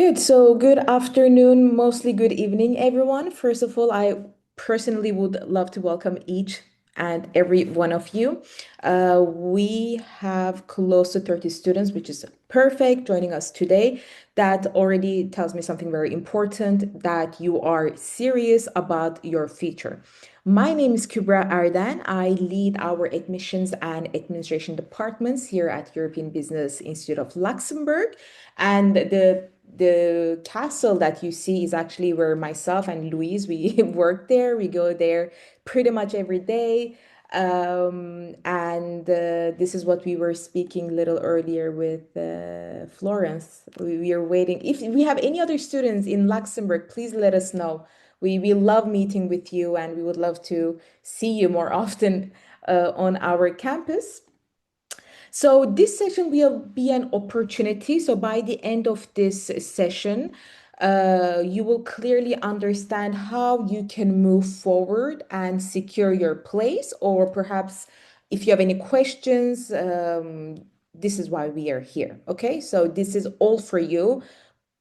Good. So, good afternoon, mostly good evening, everyone. First of all, I personally would love to welcome each and every one of you. We have close to 30 students, which is perfect, joining us today. That already tells me something very important, that you are serious about your future. My name is Kubra Ardan. I lead our admissions and administration departments here at European Business Institute of Luxembourg. And the castle that you see is actually where myself and Louise we work there. We go there pretty much every day. And this is what we were speaking a little earlier with Florence. We are waiting. If we have any other students in Luxembourg, please let us know. We love meeting with you and we would love to see you more often on our campus. So this session will be an opportunity. So by the end of this session, you will clearly understand how you can move forward and secure your place, or perhaps if you have any questions, this is why we are here. Okay, so this is all for you.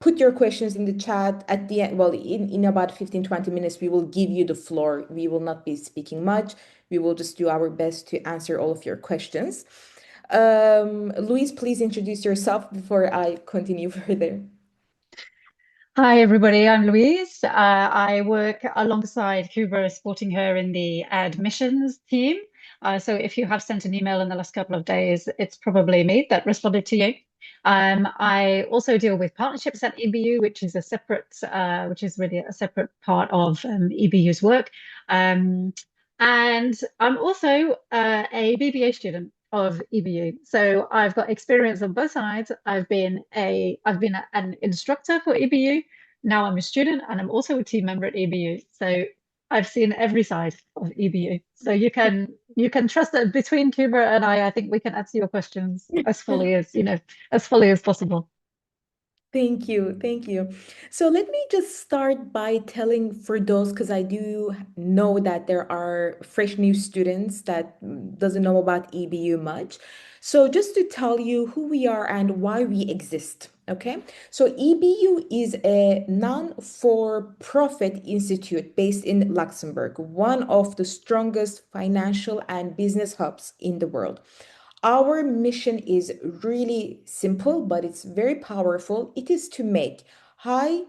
Put your questions in the chat at the end. Well, in about 15-20 minutes, we will give you the floor. We will not be speaking much. We will just do our best to answer all of your questions. Louise, please introduce yourself before I continue further. Hi, everybody. I'm Louise. I work alongside Kubra, supporting her in the admissions team. So if you have sent an email in the last couple of days, it's probably me that responded to you. I also deal with partnerships at EBU, which is really a separate part of EBU's work. Um, and I'm also a BBA student of EBU. So I've got experience on both sides. I've been an instructor for EBU. Now I'm a student and I'm also a team member at EBU. So I've seen every side of EBU. So you can trust that between Kubra and I think we can answer your questions as fully as possible. Thank you. Thank you. So let me just start by telling for those, because I do know that there are fresh new students that doesn't know about EBU much. So just to tell you who we are and why we exist, okay? So EBU is a non-for-profit institute based in Luxembourg, one of the strongest financial and business hubs in the world. Our mission is really simple, but it's very powerful. It is to make high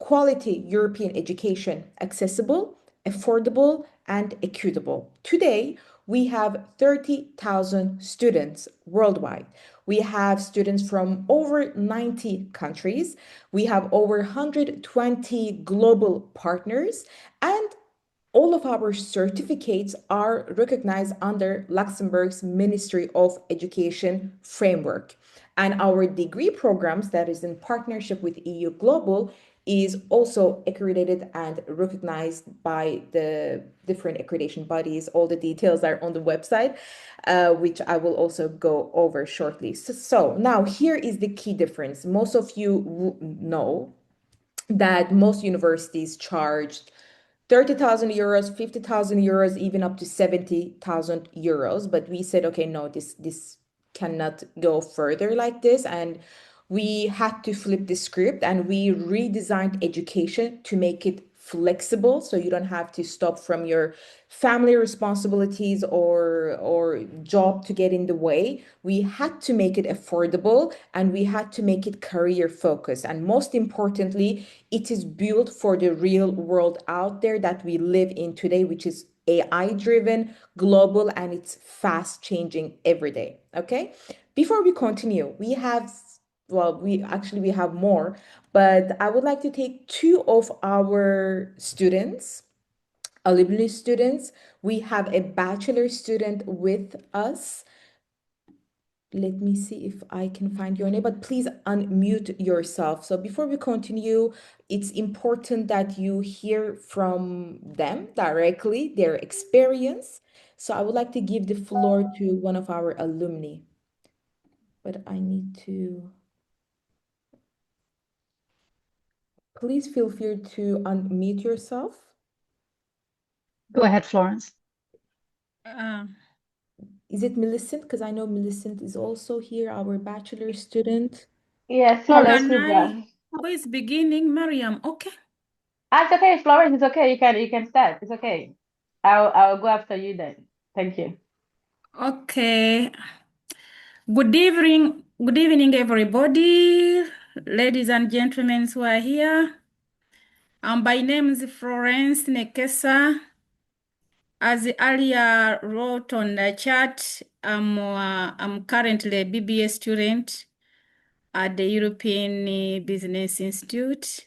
quality European education accessible, affordable, and equitable. Today, we have 30,000 students worldwide. We have students from over 90 countries. We have over 120 global partners, and all of our certificates are recognized under Luxembourg's Ministry of Education framework. And our degree programs that is in partnership with EU Global is also accredited and recognized by the different accreditation bodies. All the details are on the website, which I will also go over shortly. So now here is the key difference. Most of you know that most universities charge 30,000 euros, 50,000 euros, even up to 70,000 euros. But we said, okay, no, this cannot go further like this. And we had to flip the script and we redesigned education to make it flexible so you don't have to stop from your family responsibilities or job to get in the way. We had to make it affordable and we had to make it career focused. And most importantly, it is built for the real world out there that we live in today, which is AI driven, global, and it's fast changing every day. Okay. Before we continue, we have more, but I would like to take two of our students, alumni students. We have a bachelor student with us. Let me see if I can find your name, but please unmute yourself. So before we continue, it's important that you hear from them directly, their experience. So I would like to give the floor to one of our alumni, but I need to, please feel free to unmute yourself. Go ahead, Florence. Uh, Is it Millicent? Because I know Millicent is also here, our bachelor student. Yes, hello, Florence. can I? Kubra. Who is beginning? Mariam, okay. It's okay, Florence. It's okay. You can start. It's okay. I'll go after you then. Thank you. Okay. Good evening, everybody, ladies and gentlemen who are here. My name is Florence Nekesa. As earlier wrote on the chat, I'm currently a BBA student at the European Business Institute.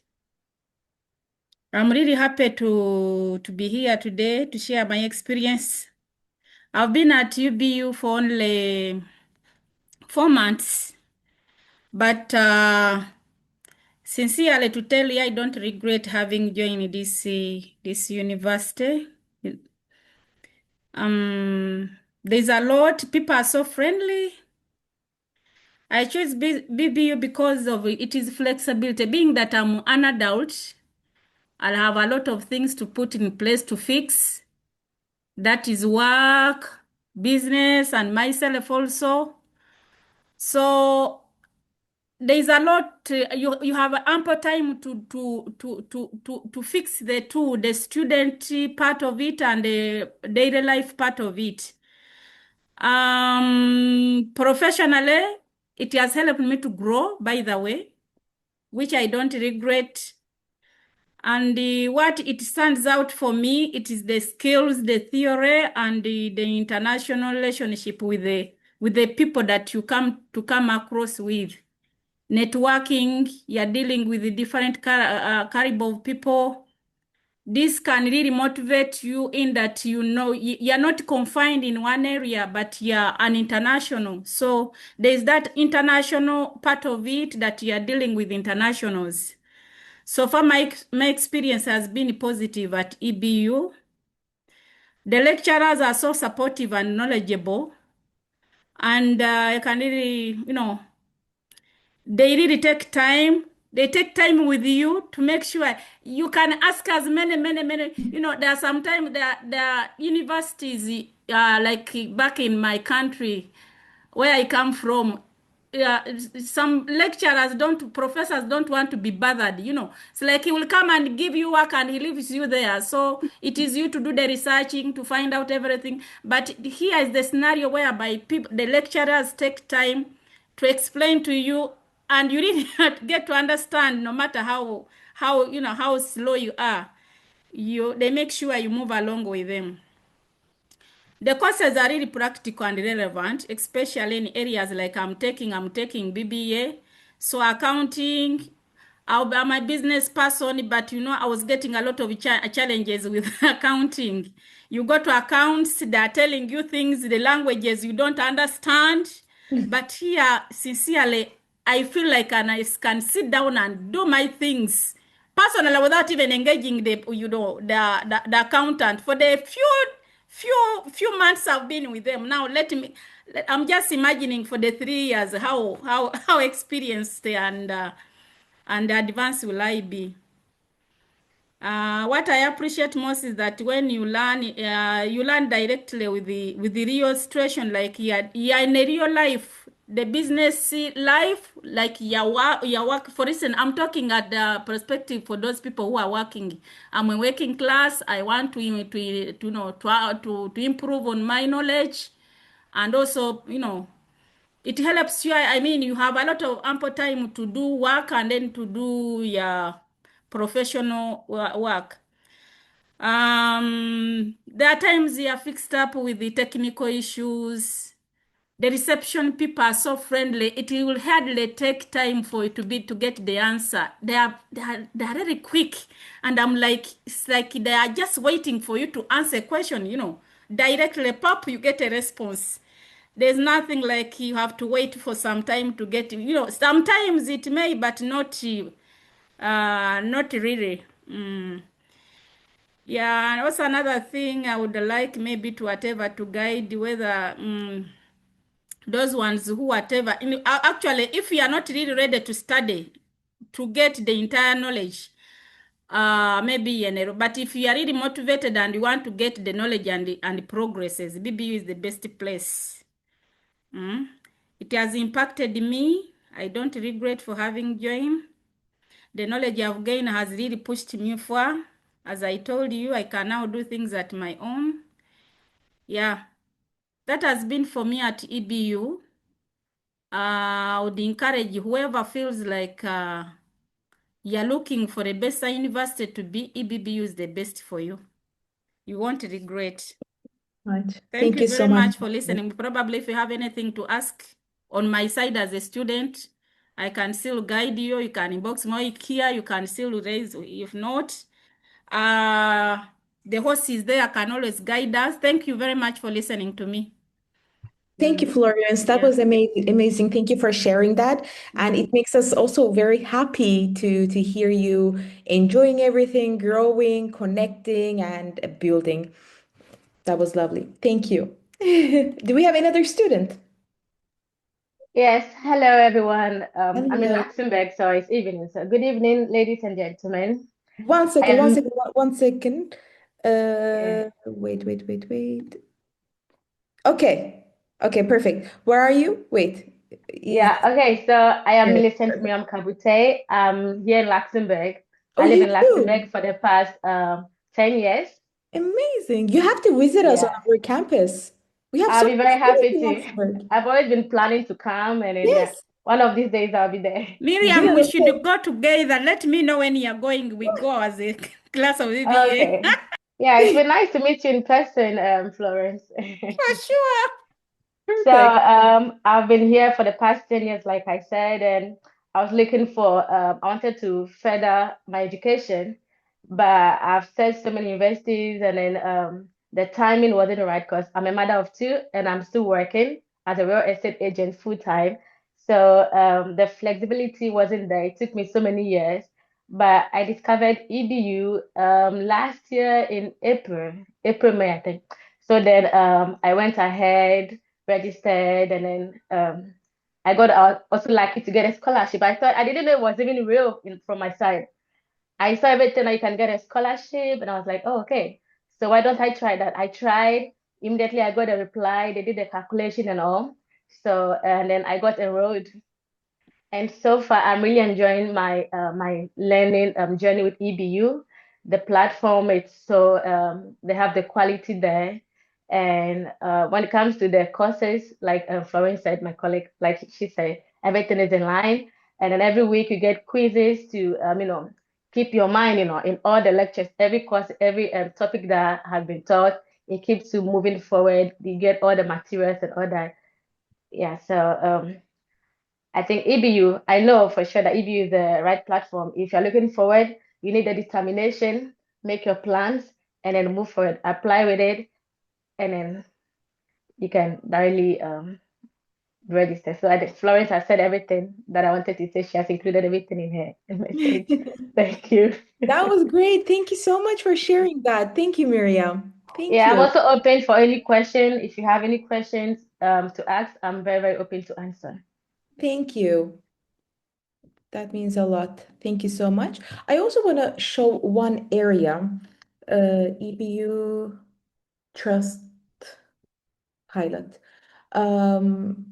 I'm really happy to be here today to share my experience. I've been at UBU for only 4 months, but sincerely to tell you, I don't regret having joined this university. There's a lot. People are so friendly. I chose BBU because of it is flexibility. Being that I'm an adult, I'll have a lot of things to put in place to fix. That is work, business, and myself also. So there's a lot. You have ample time to fix the student part of it and the daily life part of it. Professionally, it has helped me to grow, by the way, which I don't regret. And what it stands out for me, it is the skills, the theory, and the international relationship with the people that you come across with. Networking, you're dealing with the different caliber of people. This can really motivate you in that you're not confined in one area, but you're an international. So there's that international part of it that you're dealing with internationals. So far, my experience has been positive at EBU. The lecturers are so supportive and knowledgeable, and I can really, they really take time. They take time with you to make sure you can ask as many. There are sometimes the universities, like back in my country, where I come from, some professors don't want to be bothered, It's like he will come and give you work and he leaves you there. So it is you to do the researching, to find out everything. But here is the scenario whereby the lecturers take time to explain to you, and you really get to understand, no matter how slow you are. They make sure you move along with them. The courses are really practical and relevant, especially in areas like I'm taking BBA. So accounting, I'm a business person, but I was getting a lot of challenges with accounting. You go to accounts, they're telling you things, the languages you don't understand. But here, sincerely, I feel like I can sit down and do my things personally without even engaging the accountant for the few months I've been with them. Now I'm just imagining for the 3 years how experienced and advanced will I be. What I appreciate most is that when you learn directly with the real situation, like you're in a real life, the business life, like your work. For instance, I'm talking at the perspective for those people who are working. I'm a working class. I want to improve on my knowledge, and also it helps you. I mean, you have a lot of ample time to do work and then to do your professional work. There are times you are fixed up with the technical issues. The reception people are so friendly. It will hardly take time for it to get the answer. They are really quick, and I'm like, it's like they are just waiting for you to answer a question. Directly, pop, you get a response. There's nothing like you have to wait for some time to get. Sometimes it may, but not really. Yeah, and also another thing I would like maybe to whatever to guide whether those ones who whatever actually, if you are not really ready to study to get the entire knowledge, maybe but if you are really motivated and you want to get the knowledge and progresses, BBU is the best place. It has impacted me. I don't regret for having joined. The knowledge I've gained has really pushed me far. As I told you, I can now do things at my own. Yeah, that has been for me at EBU. I would encourage whoever feels like you're looking for a better university to be, EBBU is the best for you. You won't regret. Right. Thank Thank you you so very much. much for listening. Probably if you have anything to ask on my side as a student, I can still guide you. You can inbox me here. You can still raise. If not, the host is there, can always guide us. Thank you very much for listening to me. Thank you, Florence. That Yeah. was amazing. Amazing. Thank you for sharing that. And it makes us also very happy to hear you enjoying everything, growing, connecting, and building. That was lovely. Thank you. Do we have another student? Yes, hello everyone. I'm in Hello. Luxembourg, so it's evening. So good evening, ladies and gentlemen. One I second, one am, second, one second. yeah, Wait. Okay. Okay, perfect. Where are you? Wait. Is yeah, okay, so I am there? Millicent Miriam Kabute. I'm here in Luxembourg. Oh, I live you in do? Luxembourg for the past 10 years. Amazing. You have to visit us on Yeah, our campus. We have I'll so be many very students happy in to. Luxembourg. I've always been planning to come, and then, yeah, Yes. one of these days I'll be there. Miriam, Good. we should Okay. go together. Let me know when you're going. We go as a class of EBA. Okay. Yeah, it's been nice to meet you in person, Florence. For sure. So Perfect. I've been here for the past 10 years, like I said, and I was looking for, I wanted to further my education, but I've searched so many universities, and then the timing wasn't right because I'm a mother of two and I'm still working as a real estate agent full time. So the flexibility wasn't there. It took me so many years, but I discovered EBU last year in April, May, I think. So then I went ahead, registered, and then I got also lucky to get a scholarship. I didn't know it was even real from my side. I saw everything that you can get a scholarship, and I was like, oh, okay. So why don't I try that? I tried. Immediately I got a reply. They did the calculation and all. So and then I got enrolled. And so far, I'm really enjoying my learning journey with EBU. The platform, it's so they have the quality there. And when it comes to the courses, like Florence said, my colleague, like she said, everything is in line. And then every week you get quizzes to keep your mind, in all the lectures, every course, every topic that has been taught, it keeps you moving forward. You get all the materials and all that. Yeah, so I think EBU, I know for sure that EBU is the right platform. If you're looking forward, you need the determination, make your plans, and then move forward, apply with it, and then you can directly register. So I think Florence has said everything that I wanted to say. She has included everything in her message. Thank you. That was great. Thank you so much for sharing that. Thank you, Miriam. Thank Yeah, I'm you. also open for any question. If you have any questions to ask, I'm very, very open to answer. Thank you. That means a lot. Thank you so much. I also want to show one area, EBU Trust Pilot. Um,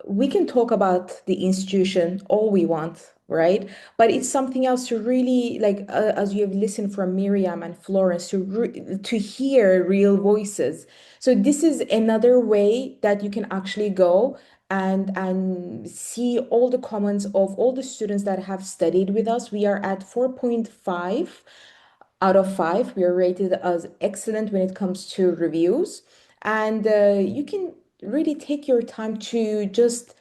we can talk about the institution all we want, right? But it's something else to really like, as you have listened from Miriam and Florence, to hear real voices. So this is another way that you can actually go and see all the comments of all the students that have studied with us. We are at 4.5 out of 5. We are rated as excellent when it comes to reviews. And you can really take your time to just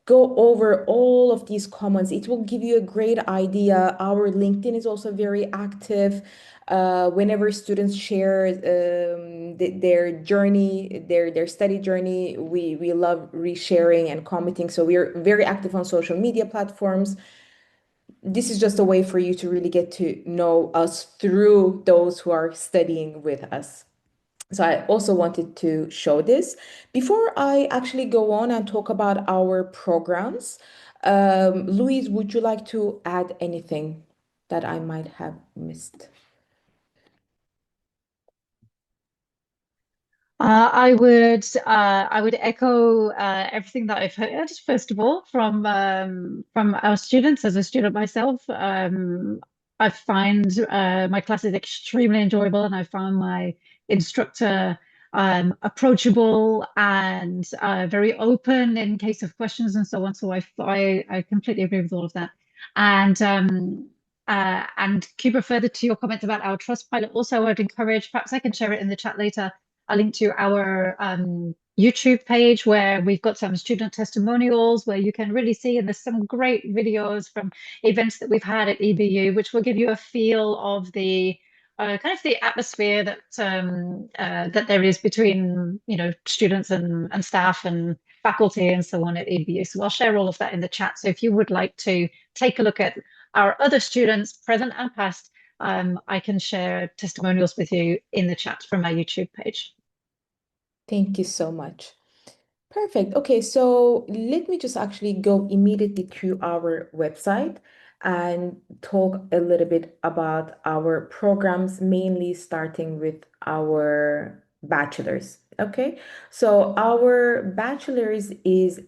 go over all of these comments. It will give you a great idea. Our LinkedIn is also very active. Whenever students share their journey, their study journey, we love resharing and commenting. So we are very active on social media platforms. This is just a way for you to really get to know us through those who are studying with us. So I also wanted to show this. Before I actually go on and talk about our programs, Louise, would you like to add anything that I might have missed? I would echo everything that I've heard, first of all, from our students. As a student myself, I find my classes extremely enjoyable, and I found my instructor approachable and very open in case of questions and so on. So I completely agree with all of that. And Cuba, further to your comment about our Trustpilot, also I would encourage, perhaps I can share it in the chat later, a link to our YouTube page where we've got some student testimonials where you can really see, and there's some great videos from events that we've had at EBU, which will give you a feel of the kind of the atmosphere that that there is between, you know, students and staff and faculty and so on at EBU. So I'll share all of that in the chat. So if you would like to take a look at our other students, present and past, I can share testimonials with you in the chat from my YouTube page. Thank you so much. Perfect. Okay, so let me just actually go immediately to our website and talk a little bit about our programs, mainly starting with our bachelor's. Okay, so our bachelor's is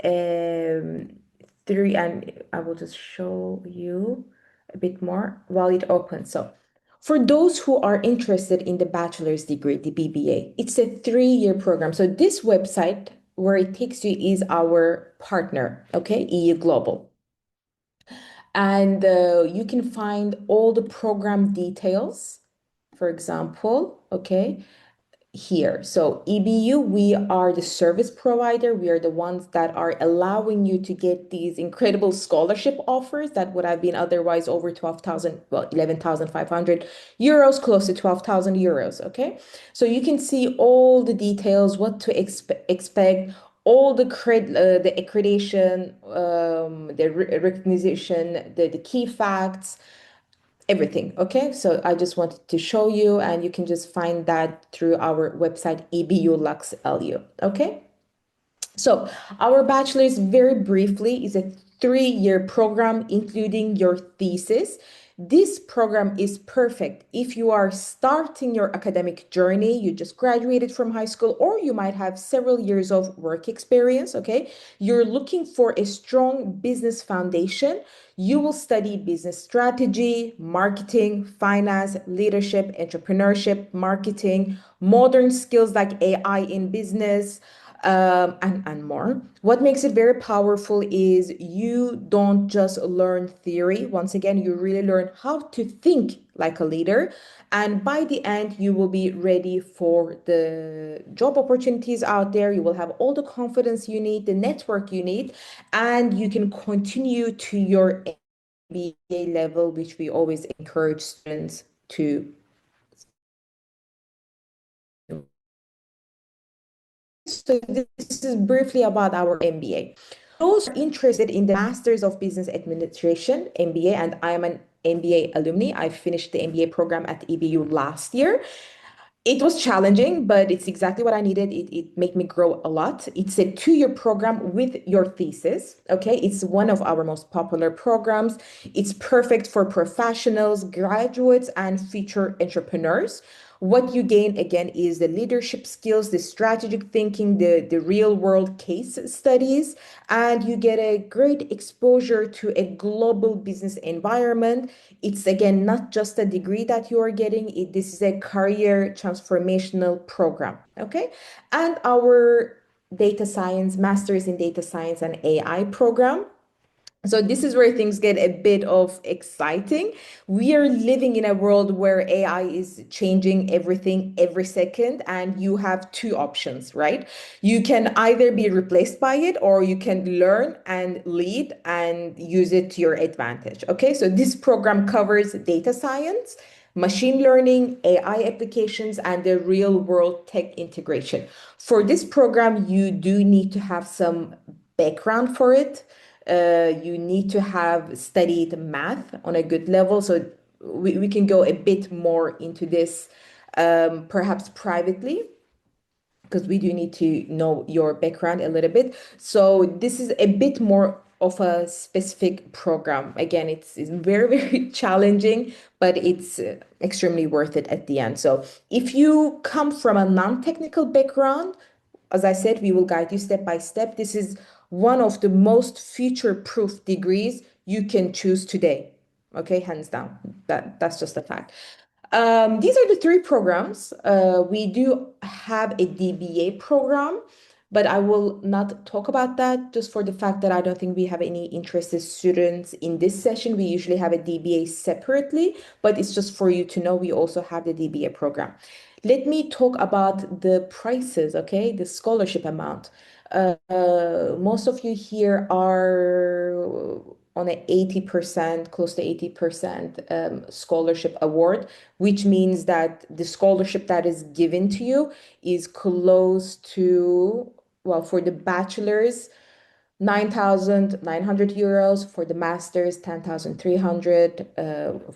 three, and I will just show you a bit more while it opens. So for those who are interested in the bachelor's degree, the BBA, it's a 3-year program. So this website where it takes you is our partner, okay, EU Global. And you can find all the program details, for example, okay, here. So EBU, we are the service provider. We are the ones that are allowing you to get these incredible scholarship offers that would have been otherwise over 12,000, well, 11,500 euros, close to 12,000 euros. Okay. So you can see all the details, what to expect, all the the accreditation, the recognition, the key facts, everything. Okay, so I just wanted to show you, and you can just find that through our website, EBU Lux LU. Okay, so our bachelor's, very briefly, is a 3-year program, including your thesis. This program is perfect if you are starting your academic journey, you just graduated from high school, or you might have several years of work experience, okay? You're looking for a strong business foundation. You will study business strategy, marketing, finance, leadership, entrepreneurship, marketing, modern skills like AI in business, and more. What makes it very powerful is you don't just learn theory. Once again, you really learn how to think like a leader. And by the end, you will be ready for the job opportunities out there. You will have all the confidence you need, the network you need, and you can continue to your MBA level, which we always encourage students to. So this is briefly about our MBA. Those interested in the Masters of Business Administration, MBA, and I am an MBA alumni. I finished the MBA program at EBU last year. It was challenging, but it's exactly what I needed. It made me grow a lot. It's a 2-year program with your thesis. Okay. It's one of our most popular programs. It's perfect for professionals, graduates, and future entrepreneurs. What you gain again is the leadership skills, the strategic thinking, the real world case studies, and you get a great exposure to a global business environment. It's again not just a degree that you are getting, this is a career transformational program. Okay. And our data science, masters in data science and AI program. So this is where things get a bit of exciting. We are living in a world where AI is changing everything every second, and you have two options, right? You can either be replaced by it, or you can learn and lead and use it to your advantage. Okay, so this program covers data science, machine learning, AI applications, and the real world tech integration. For this program, you do need to have some background for it. You need to have studied math on a good level. So we can go a bit more into this, perhaps privately, because we do need to know your background a little bit. So this is a bit more of a specific program. Again, it's very, very challenging, but it's extremely worth it at the end. So if you come from a non-technical background, as I said, we will guide you step by step. This is one of the most future-proof degrees you can choose today. Okay, hands down. That's just a fact. These are the three programs. We do have a DBA program, but I will not talk about that just for the fact that I don't think we have any interested students in this session. We usually have a DBA separately, but it's just for you to know we also have the DBA program. Let me talk about the prices, okay? The scholarship amount. Most of you here are on an 80%, close to 80% scholarship award, which means that the scholarship that is given to you is close to, well, for the bachelor's, 9,900 euros, for the master's, 10,300,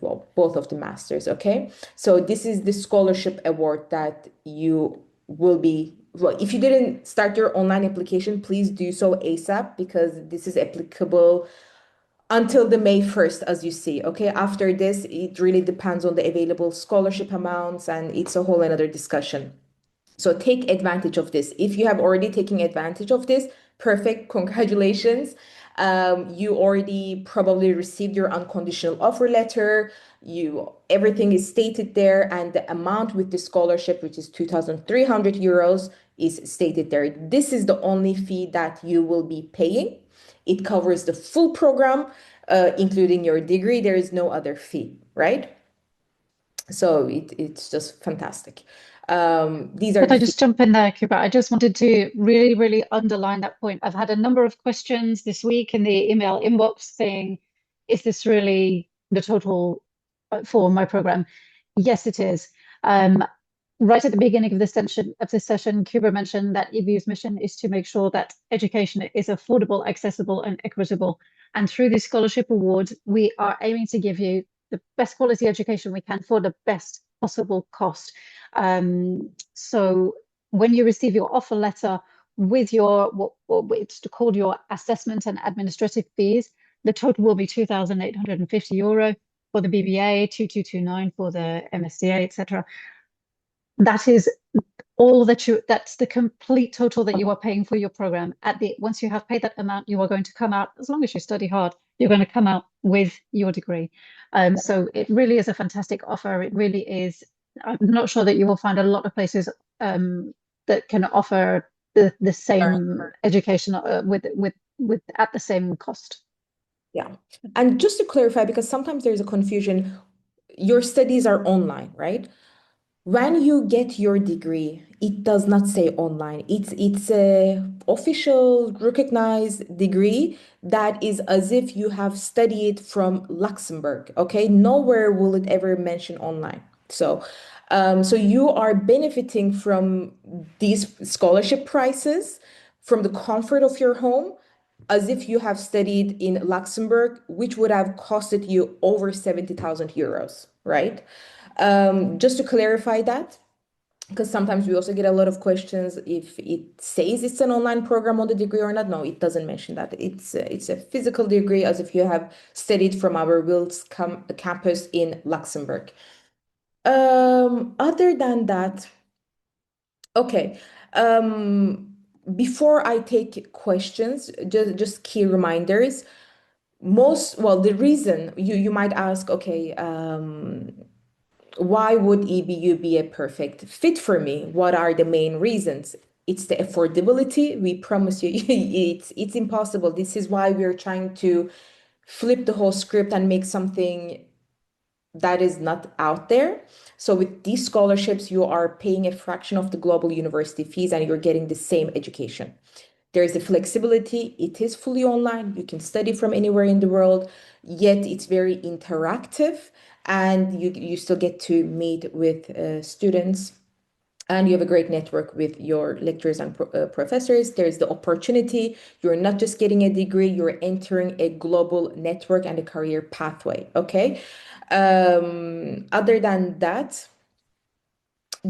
well, both of the masters, okay? So this is the scholarship award that you will be, well, if you didn't start your online application, please do so ASAP because this is applicable until the May 1st, as you see. Okay, after this, it really depends on the available scholarship amounts, and it's a whole another discussion. So take advantage of this. If you have already taken advantage of this, perfect, congratulations. You already probably received your unconditional offer letter. Everything is stated there, and the amount with the scholarship, which is 2,300 euros, is stated there. This is the only fee that you will be paying. It covers the full program, including your degree. There is no other fee, right? So it's just fantastic. These are Could the I fees. just jump in there, Kuba? I just wanted to really, really underline that point. I've had a number of questions this week in the email inbox saying, is this really the total for my program? Yes, it is. Right at the beginning of this session, Kuba mentioned that EBU's mission is to make sure that education is affordable, accessible, and equitable. And through this scholarship award, we are aiming to give you the best quality education we can for the best possible cost. So when you receive your offer letter with your what it's called your assessment and administrative fees, the total will be 2,850 euro for the BBA, 2,229 for the MSCA, etc. That is all that's the complete total that you are paying for your program. Once you have paid that amount, you are going to come out, as long as you study hard, you're going to come out with your degree. So it really is a fantastic offer. It really is. I'm not sure that you will find a lot of places that can offer the same education with at the same cost. Yeah. And just to clarify, because sometimes there's a confusion, your studies are online, right? When you get your degree, it does not say online. It's a official recognized degree that is as if you have studied from Luxembourg. Okay, nowhere will it ever mention online. So you are benefiting from these scholarship prices from the comfort of your home, as if you have studied in Luxembourg, which would have costed you over 70,000 euros, right? Just to clarify that, because sometimes we also get a lot of questions if it says it's an online program on the degree or not. No, it doesn't mention that. It's a physical degree as if you have studied from our Wilts campus in Luxembourg. Other than that, okay. Before I take questions, just key reminders. Well, the reason you might ask, okay, why would EBU be a perfect fit for me? What are the main reasons? It's the affordability. We promise you, it's impossible. This is why we're trying to flip the whole script and make something that is not out there. So with these scholarships, you are paying a fraction of the global university fees and you're getting the same education. There's the flexibility. It is fully online. You can study from anywhere in the world, yet it's very interactive and you still get to meet with students and you have a great network with your lecturers and professors. There's the opportunity. You're not just getting a degree, you're entering a global network and a career pathway. Okay. Other than that,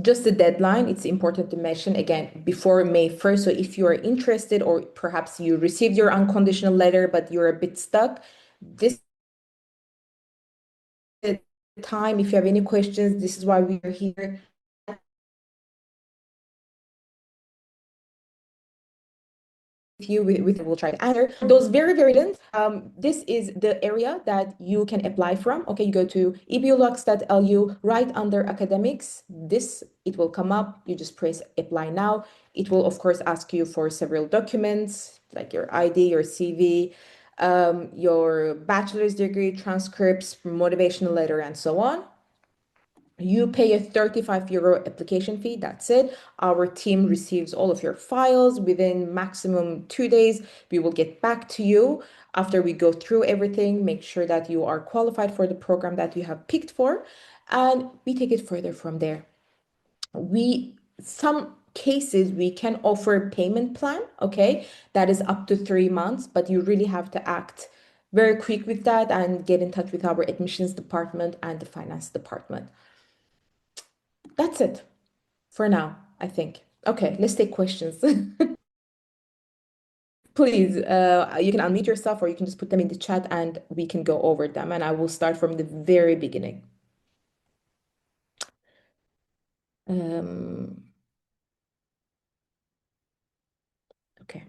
Just the deadline, it's important to mention again before May 1st. So if you are interested, or perhaps you received your unconditional letter, but you're a bit stuck, this is the time. If you have any questions, this is why we are here. You with we'll try to answer those very links. This is the area that you can apply from. Okay, you go to ebulux.lu, right under academics. This, it will come up. You just press apply now. It will of course ask you for several documents like your ID, your CV, your bachelor's degree, transcripts, motivational letter, and so on. You pay a 35 euro application fee. That's it. Our team receives all of your files within maximum 2 days. We will get back to you after we go through everything, make sure that you are qualified for the program that you have picked for, and we take it further from there. Some cases we can offer payment plan, okay, that is up to 3 months, but you really have to act very quick with that and get in touch with our admissions department and the finance department. That's it for now, I think. Okay, let's take questions. Please, you can unmute yourself or you can just put them in the chat and we can go over them. And I will start from the very beginning. Okay.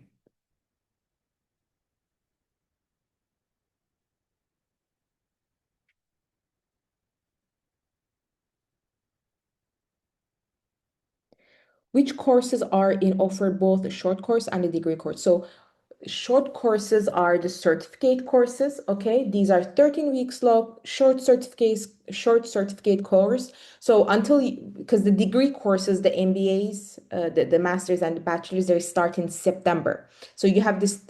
Which courses are in offer, both the short course and the degree course? So short courses are the certificate courses, okay? These are 13 weeks long, short certificate course. So because the degree courses, the MBAs, the masters and the bachelors, they start in September. So you have this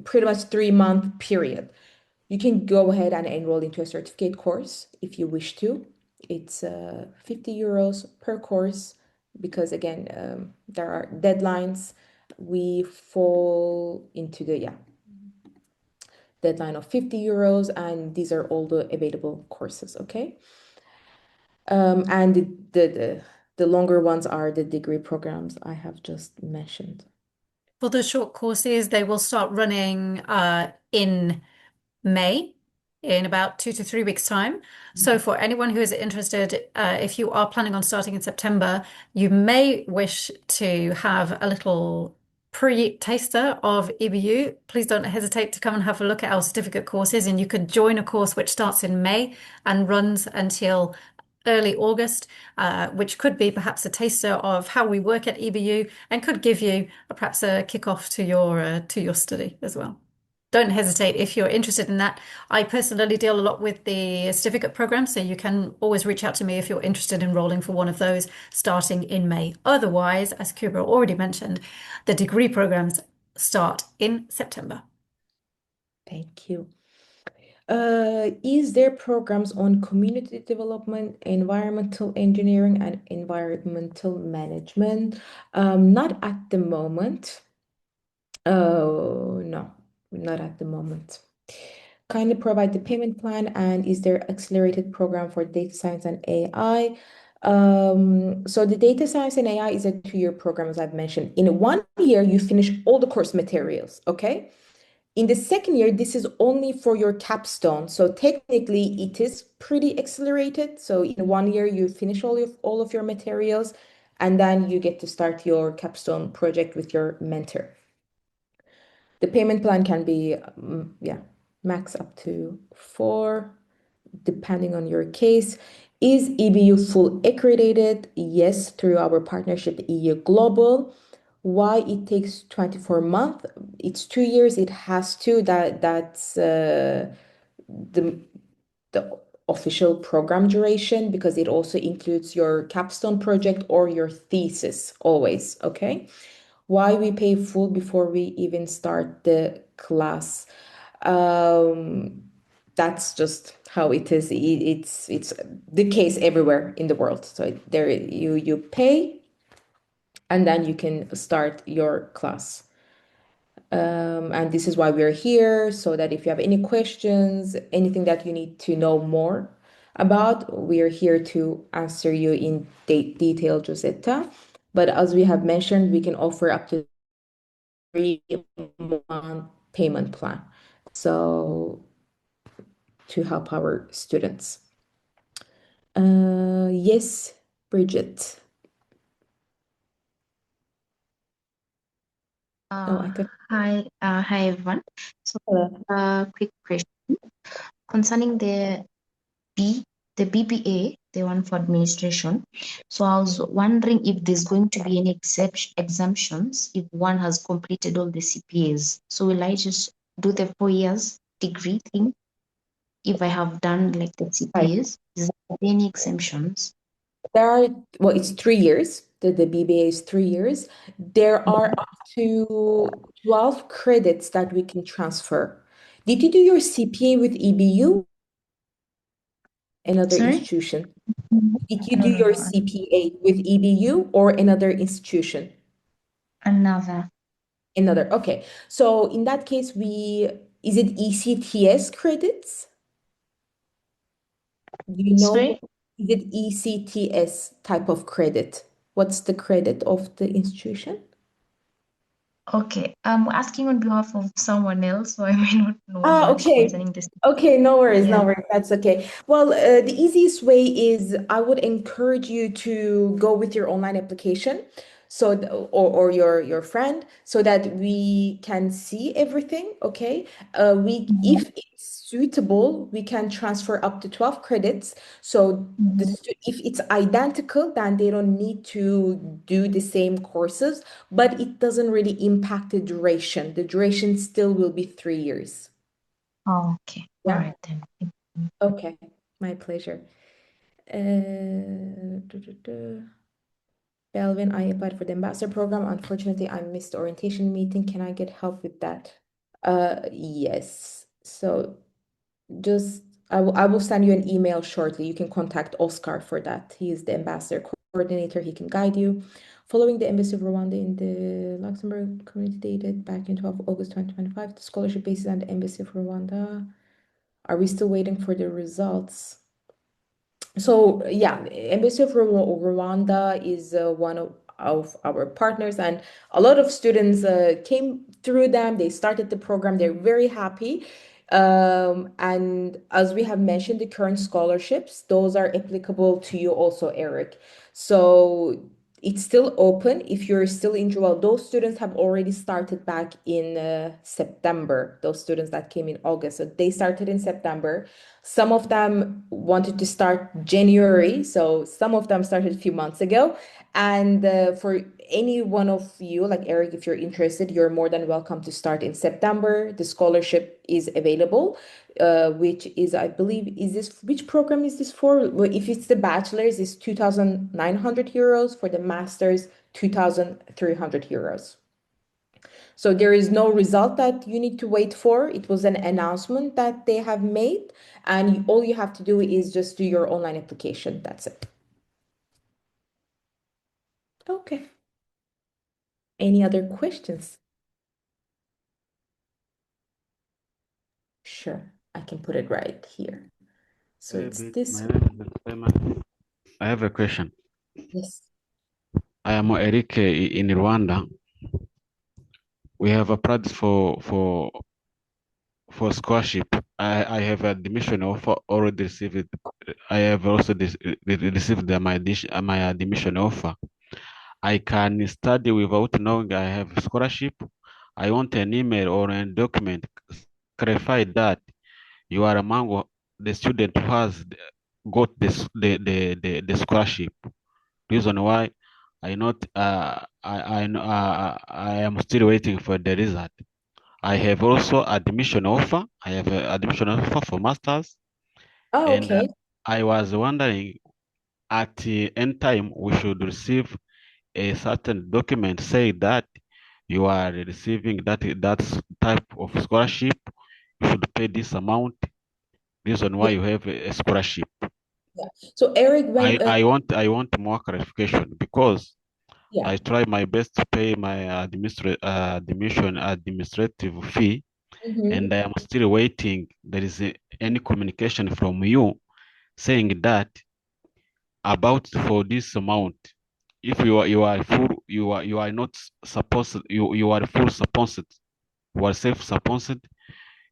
pretty much 3-month period. You can go ahead and enroll into a certificate course if you wish to. It's 50 euros per course because again, there are deadlines. We fall into the deadline of 50 euros, and these are all the available courses, okay? And the longer ones are the degree programs I have just mentioned. For the short courses, they will start running in May, in about 2 to 3 weeks' time. So for anyone who is interested, if you are planning on starting in September, you may wish to have a little pre-taster of EBU. Please don't hesitate to come and have a look at our certificate courses, and you could join a course which starts in May and runs until early August, which could be perhaps a taster of how we work at EBU and could give you perhaps a kickoff to your study as well. Don't hesitate if you're interested in that. I personally deal a lot with the certificate program, so you can always reach out to me if you're interested in enrolling for one of those starting in May. Otherwise, as Kubra already mentioned, the degree programs start in September. Thank you. Is there programs on community development, environmental engineering, and environmental management? Not at the moment. Oh, no, not at the moment. Kindly provide the payment plan, and is there accelerated program for data science and AI? So the data science and AI is a 2-year program, as I've mentioned. In 1 year, you finish all the course materials, okay? In the second year, this is only for your capstone. So technically, it is pretty accelerated. So in 1 year, you finish all of your materials, and then you get to start your capstone project with your mentor. The payment plan can be, max up to 4, depending on your case. Is EBU full accredited? Yes, through our partnership, EU Global. Why it takes 24 months? It's 2 years. It has to. That's the official program duration, because it also includes your capstone project or your thesis always, okay? Why we pay full before we even start the class? That's just how it is. It's the case everywhere in the world. So there you pay and then you can start your class. And this is why we're here, so that if you have any questions, anything that you need to know more, about. We are here to answer you in detail, Josetta. But as we have mentioned, we can offer up to 3-month payment plan. So to help our students. Yes, Bridget. Oh, I thought. Hi everyone. So, quick question concerning the BBA, the one for administration. So I was wondering if there's going to be any exemptions if one has completed all the CPAs. So will I just do the 4 years degree thing if I have done like the CPAs? Is there any exemptions? Well, it's 3 years. The BBA is 3 years. There are up to 12 credits that we can transfer. Did you do your CPA with EBU? Another Sorry? institution? No, Did you do no, your no. CPA with EBU or another institution? Another. Another. Okay. So in that case, is it ECTS credits? Do you know, Sorry? is it ECTS type of credit? What's the credit of the institution? Okay, I'm asking on behalf of someone else, so I may not know Ah, much okay. concerning this. Okay, no worries, Yeah. no worries. That's okay. Well, the easiest way is I would encourage you to go with your online application, so or your friend, so that we can see everything. Okay. If it's suitable, we can transfer up to 12 credits. So if it's identical, then they don't need to do the same courses, but it doesn't really impact the duration. The duration still will be 3 years. Oh, okay. All Yeah. right then. Okay. My pleasure. Belvin, I applied for the ambassador program. Unfortunately, I missed the orientation meeting. Can I get help with that? Yes. So just I will send you an email shortly. You can contact Oscar for that. He is the ambassador coordinator. He can guide you. Following the Embassy of Rwanda in the Luxembourg community dated back in 12 August 2025, the scholarship basis on the Embassy of Rwanda. Are we still waiting for the results? So yeah, Embassy of Rwanda is one of our partners, and a lot of students came through them. They started the program. They're very happy. And as we have mentioned, the current scholarships, those are applicable to you also, Eric. So it's still open if you're still interested. Well, those students have already started back in September. Those students that came in August, so they started in September. Some of them wanted to start January, so some of them started a few months ago. And for any one of you, like Eric, if you're interested, you're more than welcome to start in September. The scholarship is available, which is, I believe, which program is this for? Well, if it's the bachelor's, it's 2,900 euros. For the master's, 2,300 euros. So there is no result that you need to wait for. It was an announcement that they have made, and all you have to do is just do your online application. That's it. Okay. Any other questions? Sure, I can put it right here. So it's this. My name is Suleiman. I have a question. Yes. I am Eric in Rwanda. We have applied for scholarship. I have admission offer already received. I have also received my admission offer. I can study without knowing I have scholarship. I want an email or a document clarify that you are among the student who has got the scholarship. Reason why I am still waiting for the result. I have also admission offer. I have an admission offer for masters, Oh, and okay. I was wondering at any time we should receive a certain document say that you are receiving that type of scholarship. You should pay this amount. Reason why Yeah, you have a scholarship. yeah. So Eric, I, when I want I want more clarification because yeah, I try my best to pay my admission administrative fee, mhm. and I am still waiting. There is any communication from you saying that about for this amount, if you are full, you are not supposed, you are full sponsored, you are self-sponsored,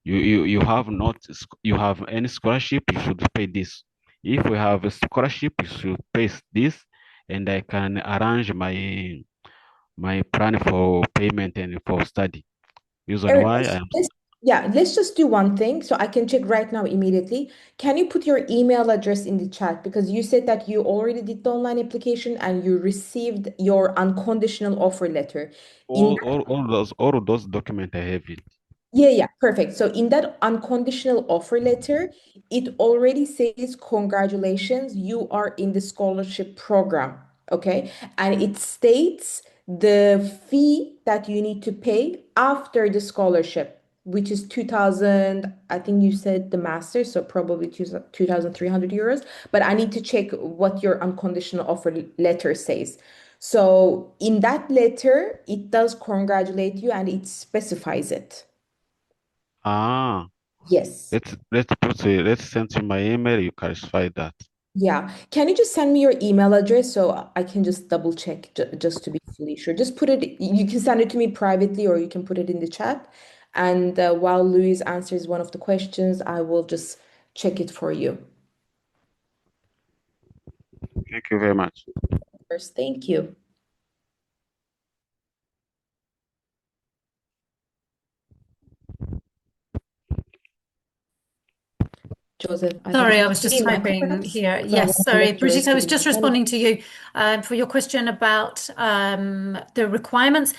you have not you have any scholarship, you should pay this. If you have a scholarship, you should pay this, and I can arrange my plan for payment and for study. Reason Eric, why I'm yeah, let's just do one thing so I can check right now immediately. Can you put your email address in the chat? Because you said that you already did the online application and you received your unconditional offer letter. In all those documents I have it. Yeah, yeah, perfect. So in that unconditional offer letter, it already says, congratulations, you are in the scholarship program. Okay. And it states the fee that you need to pay after the scholarship, which is 2000, I think you said the master, so probably 2,300 euros. But I need to check what your unconditional offer letter says. So in that letter, it does congratulate you and it specifies it. Ah, Yes. let's send you my email. You clarify that. Yeah. Can you just send me your email address so I can just double check just to be fully sure? Just put it, you can send it to me privately or you can put it in the chat. And while Louise answers one of the questions, I will just check it for you. Thank you very much. First, thank you. Joseph, I don't Sorry, know. I was just Maybe Michael, typing perhaps? here. Because I Yes, want to sorry, let the Brigitte, rest I of was the just panel. responding to you for your question about the requirements.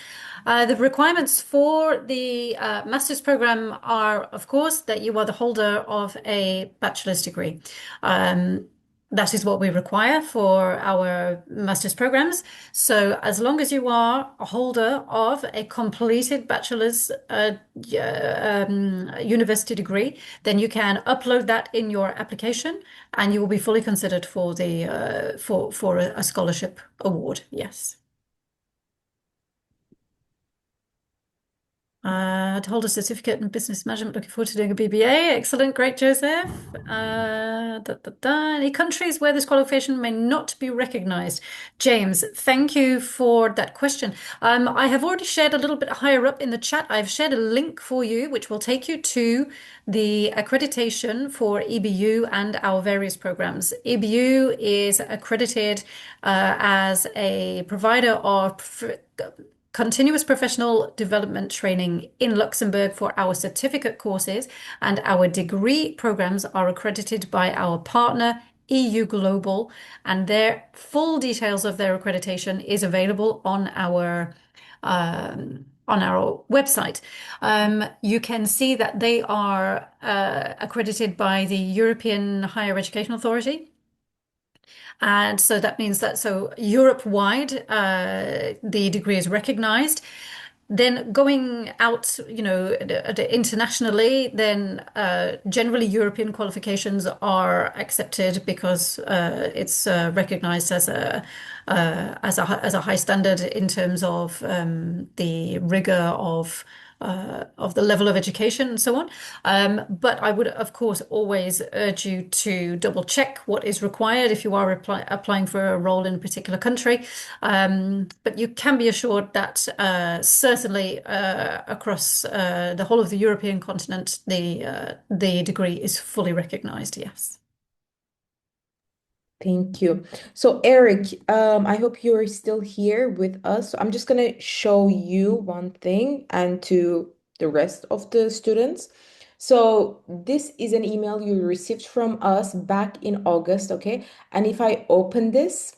The requirements for the master's program are, of course, that you are the holder of a bachelor's degree. That is what we require for our master's programs. So as long as you are a holder of a completed bachelor's university degree, then you can upload that in your application, and you will be fully considered for the for a scholarship award. Yes. To hold a certificate in business management, looking forward to doing a BBA. Excellent, great, Joseph. Any countries where this qualification may not be recognized? James, thank you for that question. I have already shared a little bit higher up in the chat. I've shared a link for you, which will take you to the accreditation for EBU and our various programs. EBU is accredited as a provider of continuous professional development training in Luxembourg for our certificate courses, and our degree programs are accredited by our partner EU Global, and their full details of their accreditation is available on our website. You can see that they are accredited by the European Higher Education Authority. And so that means that Europe-wide, the degree is recognized. Then going out, internationally, then generally European qualifications are accepted because it's recognized as a high standard in terms of the rigor of the level of education and so on. But I would, of course, always urge you to double check what is required if you are applying for a role in a particular country. But you can be assured that certainly across the whole of the European continent, the degree is fully recognized, yes. Thank you. So Eric, I hope you're still here with us. So I'm just gonna show you one thing and to the rest of the students. So this is an email you received from us back in August, okay? And if I open this,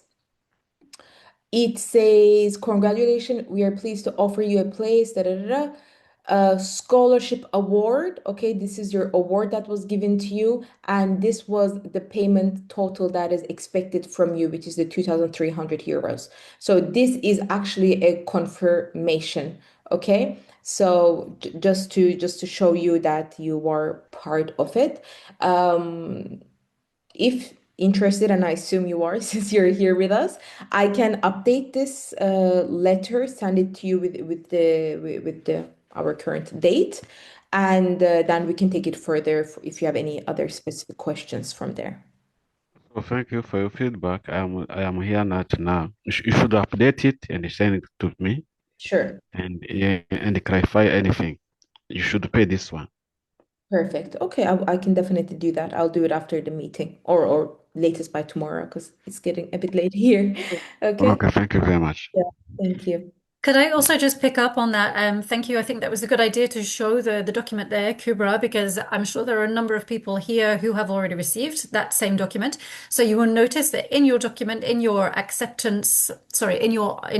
it says, congratulations, we are pleased to offer you a place, da, da, da, da, a scholarship award. Okay, this is your award that was given to you, and this was the payment total that is expected from you, which is the 2,300 euros. So this is actually a confirmation. Okay, so just to show you that you are part of it. If interested, and I assume you are since you're here with us, I can update this letter, send it to you with the our current date, and then we can take it further if you have any other specific questions from there. So thank you for your feedback. I am here now. You should update it and send it to me Sure. and and clarify anything. You should pay this one. Perfect. Okay, I can definitely do that. I'll do it after the meeting or latest by tomorrow because it's getting a bit late here. Okay. Okay, thank you very much. Yeah, thank you. Could I also just pick up on that? Thank you. I think that was a good idea to show the document there, Kubra, because I'm sure there are a number of people here who have already received that same document. So you will notice that in your document, in your in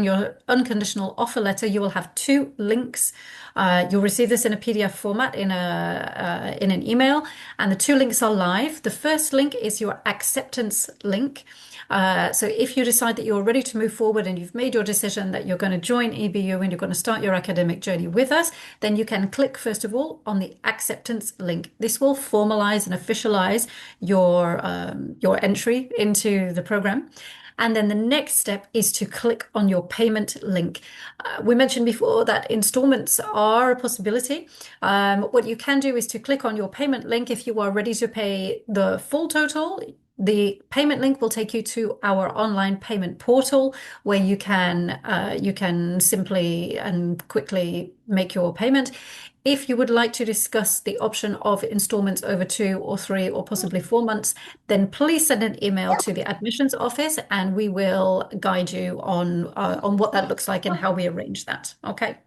your unconditional offer letter, you will have two links. You'll receive this in a PDF format in an email, and the two links are live. The first link is your acceptance link. So if you decide that you're ready to move forward and you've made your decision that you're going to join EBU and you're going to start your academic journey with us, then you can click first of all on the acceptance link. This will formalize and officialize your entry into the program. And then the next step is to click on your payment link. We mentioned before that installments are a possibility. What you can do is to click on your payment link if you are ready to pay the full total. The payment link will take you to our online payment portal where you can simply and quickly make your payment. If you would like to discuss the option of installments over 2 or 3 or possibly 4 months, then please send an email to the admissions office and we will guide you on what that looks like and how we arrange that. Okay.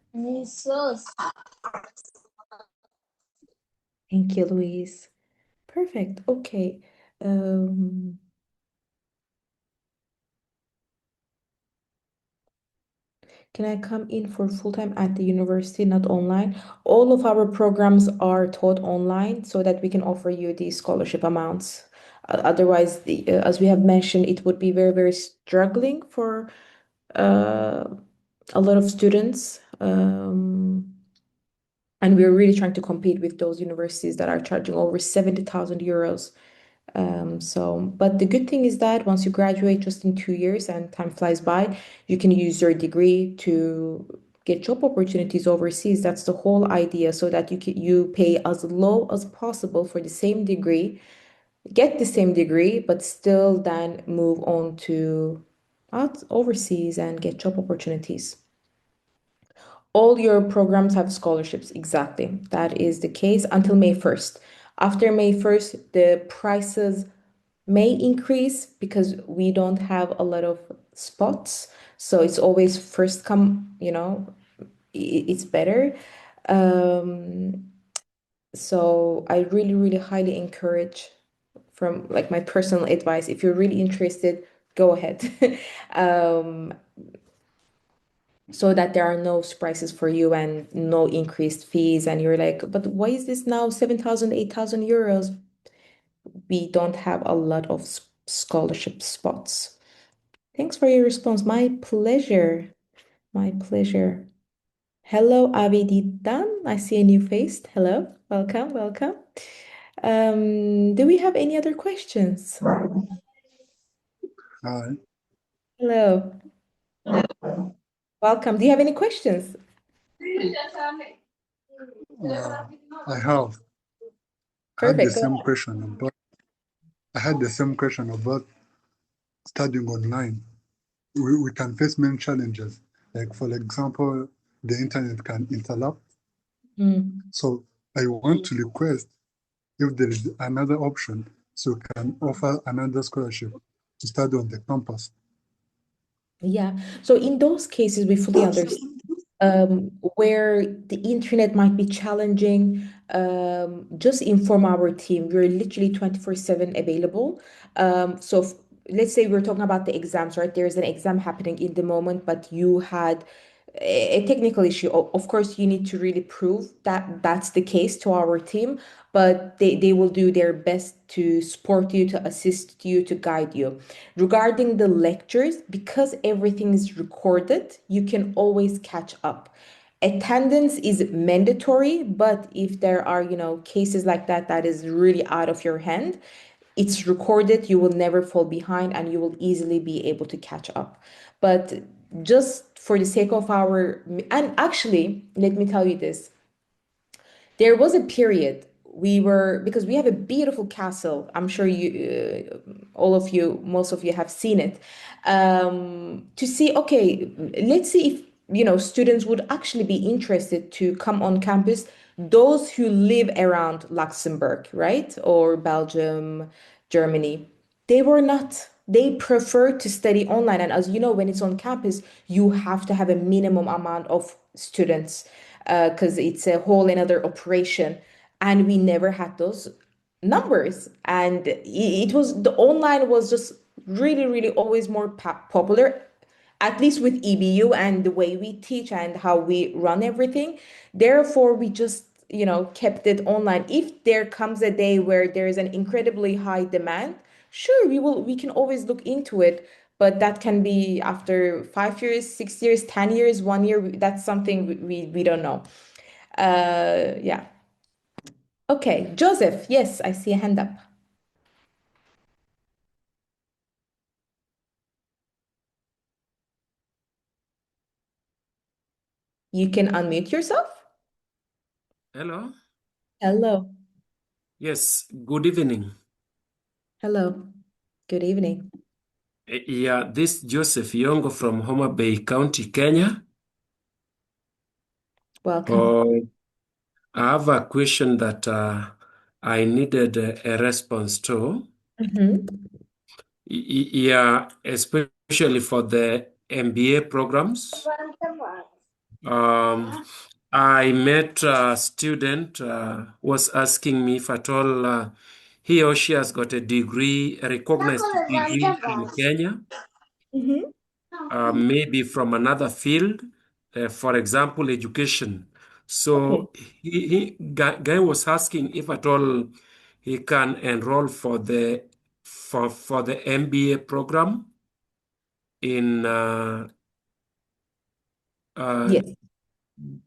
Thank you, Louise. Perfect. Okay. Can I come in for full-time at the university, not online? All of our programs are taught online so that we can offer you the scholarship amounts. Otherwise, as we have mentioned, it would be very, very struggling for uh, a lot of students. And we're really trying to compete with those universities that are charging over 70,000 euros. But the good thing is that once you graduate just in 2 years and time flies by, you can use your degree to get job opportunities overseas. That's the whole idea, so that you pay as low as possible for the same degree, get the same degree, but still then move on to out overseas and get job opportunities. All your programs have scholarships. Exactly. That is the case until May 1st. After May 1st, the prices may increase because we don't have a lot of spots. So it's always first come, it's better. So I really, really highly encourage, from like my personal advice, if you're really interested, go ahead. Um, so that there are no surprises for you and no increased fees. And you're like, but why is this now 7,000, 8,000 euros? We don't have a lot of scholarship spots. Thanks for your response. My pleasure. My pleasure. Hello, Aviditan. I see a new face. Hello. Welcome, welcome. Do we have any other questions? Hi, Hello. Welcome. Do you have any questions? I have had the Perfect. Go same ahead. question about I had the same question about studying online. We can face many challenges. Like for example, the internet can interrupt. Mm. So I want to request if there is another option so we can offer another scholarship to study on the campus. Yeah. So in those cases, we fully understand. Where the internet might be challenging, just inform our team. We're literally 24/7 available. Let's say we're talking about the exams, right? There's an exam happening in the moment, but you had a technical issue. Of course, you need to really prove that that's the case to our team, but they will do their best to support you, to assist you, to guide you. Regarding the lectures, because everything is recorded, you can always catch up. Attendance is mandatory, but if there are, cases like that that is really out of your hand, it's recorded, you will never fall behind and you will easily be able to catch up. But just for the sake of and actually, let me tell you this. There was a period we were, because we have a beautiful castle. I'm sure all of you, most of you have seen it. To see, okay, let's see if, students would actually be interested to come on campus. Those who live around Luxembourg, right? Or Belgium, Germany, they were not. They prefer to study online. And as you know, when it's on campus, you have to have a minimum amount of students because it's a whole another operation. And we never had those numbers. And it was the online was just really, really always more popular, at least with EBU and the way we teach and how we run everything. Therefore, we just, kept it online. If there comes a day where there is an incredibly high demand, sure, we can always look into it. But that can be after 5 years, 6 years, 10 years, 1 year. That's something we don't know. Yeah. Okay, Joseph, yes, I see a hand up. You can unmute yourself. Hello. Hello. Yes, good evening. Hello. Good evening. Yeah, this is Joseph Yongo from Homa Bay County, Kenya. Welcome. I have a question that I needed a response to. Yeah, especially for the MBA programs. I met a student was asking me if at all he or she has got a degree, a recognized degree in Kenya, maybe from another field, for example, education. So guy was asking if at all he can enroll for the MBA program in Yes.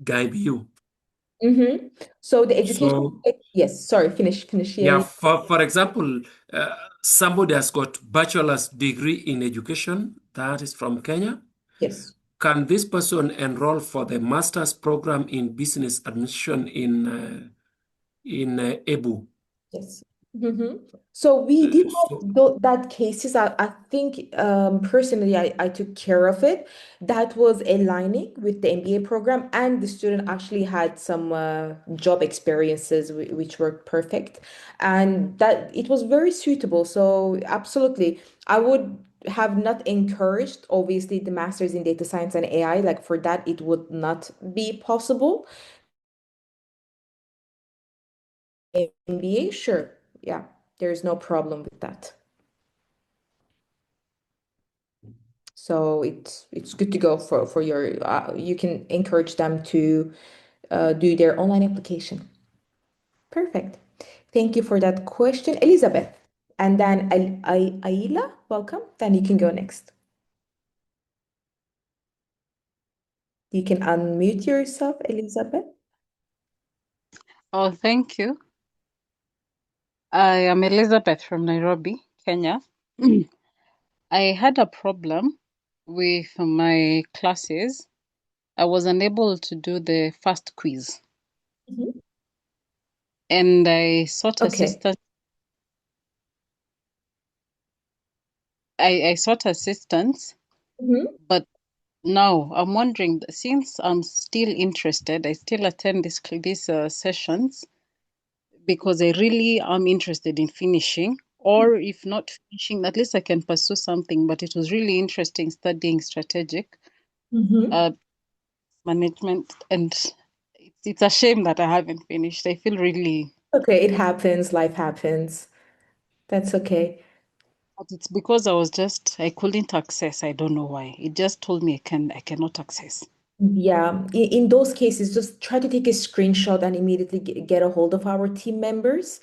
GuideU. So the education, So yes, sorry, finish yeah, sharing. for example, somebody has got bachelor's degree in education, that is from Kenya. Yes. Can this person enroll for the master's program in business administration in EBU? Yes. So we did have that cases. I think personally, I took care of it. That was aligning with the MBA program, and the student actually had some job experiences which were perfect, and that it was very suitable. So absolutely, I would have not encouraged, obviously, the masters in data science and AI. Like for that, it would not be possible. MBA, sure. Yeah, there's no problem with that. So it's good to go for your you can encourage them to do their online application. Perfect. Thank you for that question, Elizabeth. And then Aila, welcome. Then you can go next. You can unmute yourself, Elizabeth. Oh, thank you. I am Elizabeth from Nairobi, Kenya. I had a problem with my classes. I was unable to do the first quiz. And I sought assistance. I sought assistance, but now I'm wondering, since I'm still interested, I still attend these sessions because I really am interested in finishing, or if not finishing, at least I can pursue something. But it was really interesting studying strategic management, and it's a shame that I haven't finished. I feel really okay. It happens. Life happens. That's okay. But it's because I couldn't access. I don't know why. It just told me I cannot access. Yeah, in those cases, just try to take a screenshot and immediately get a hold of our team members.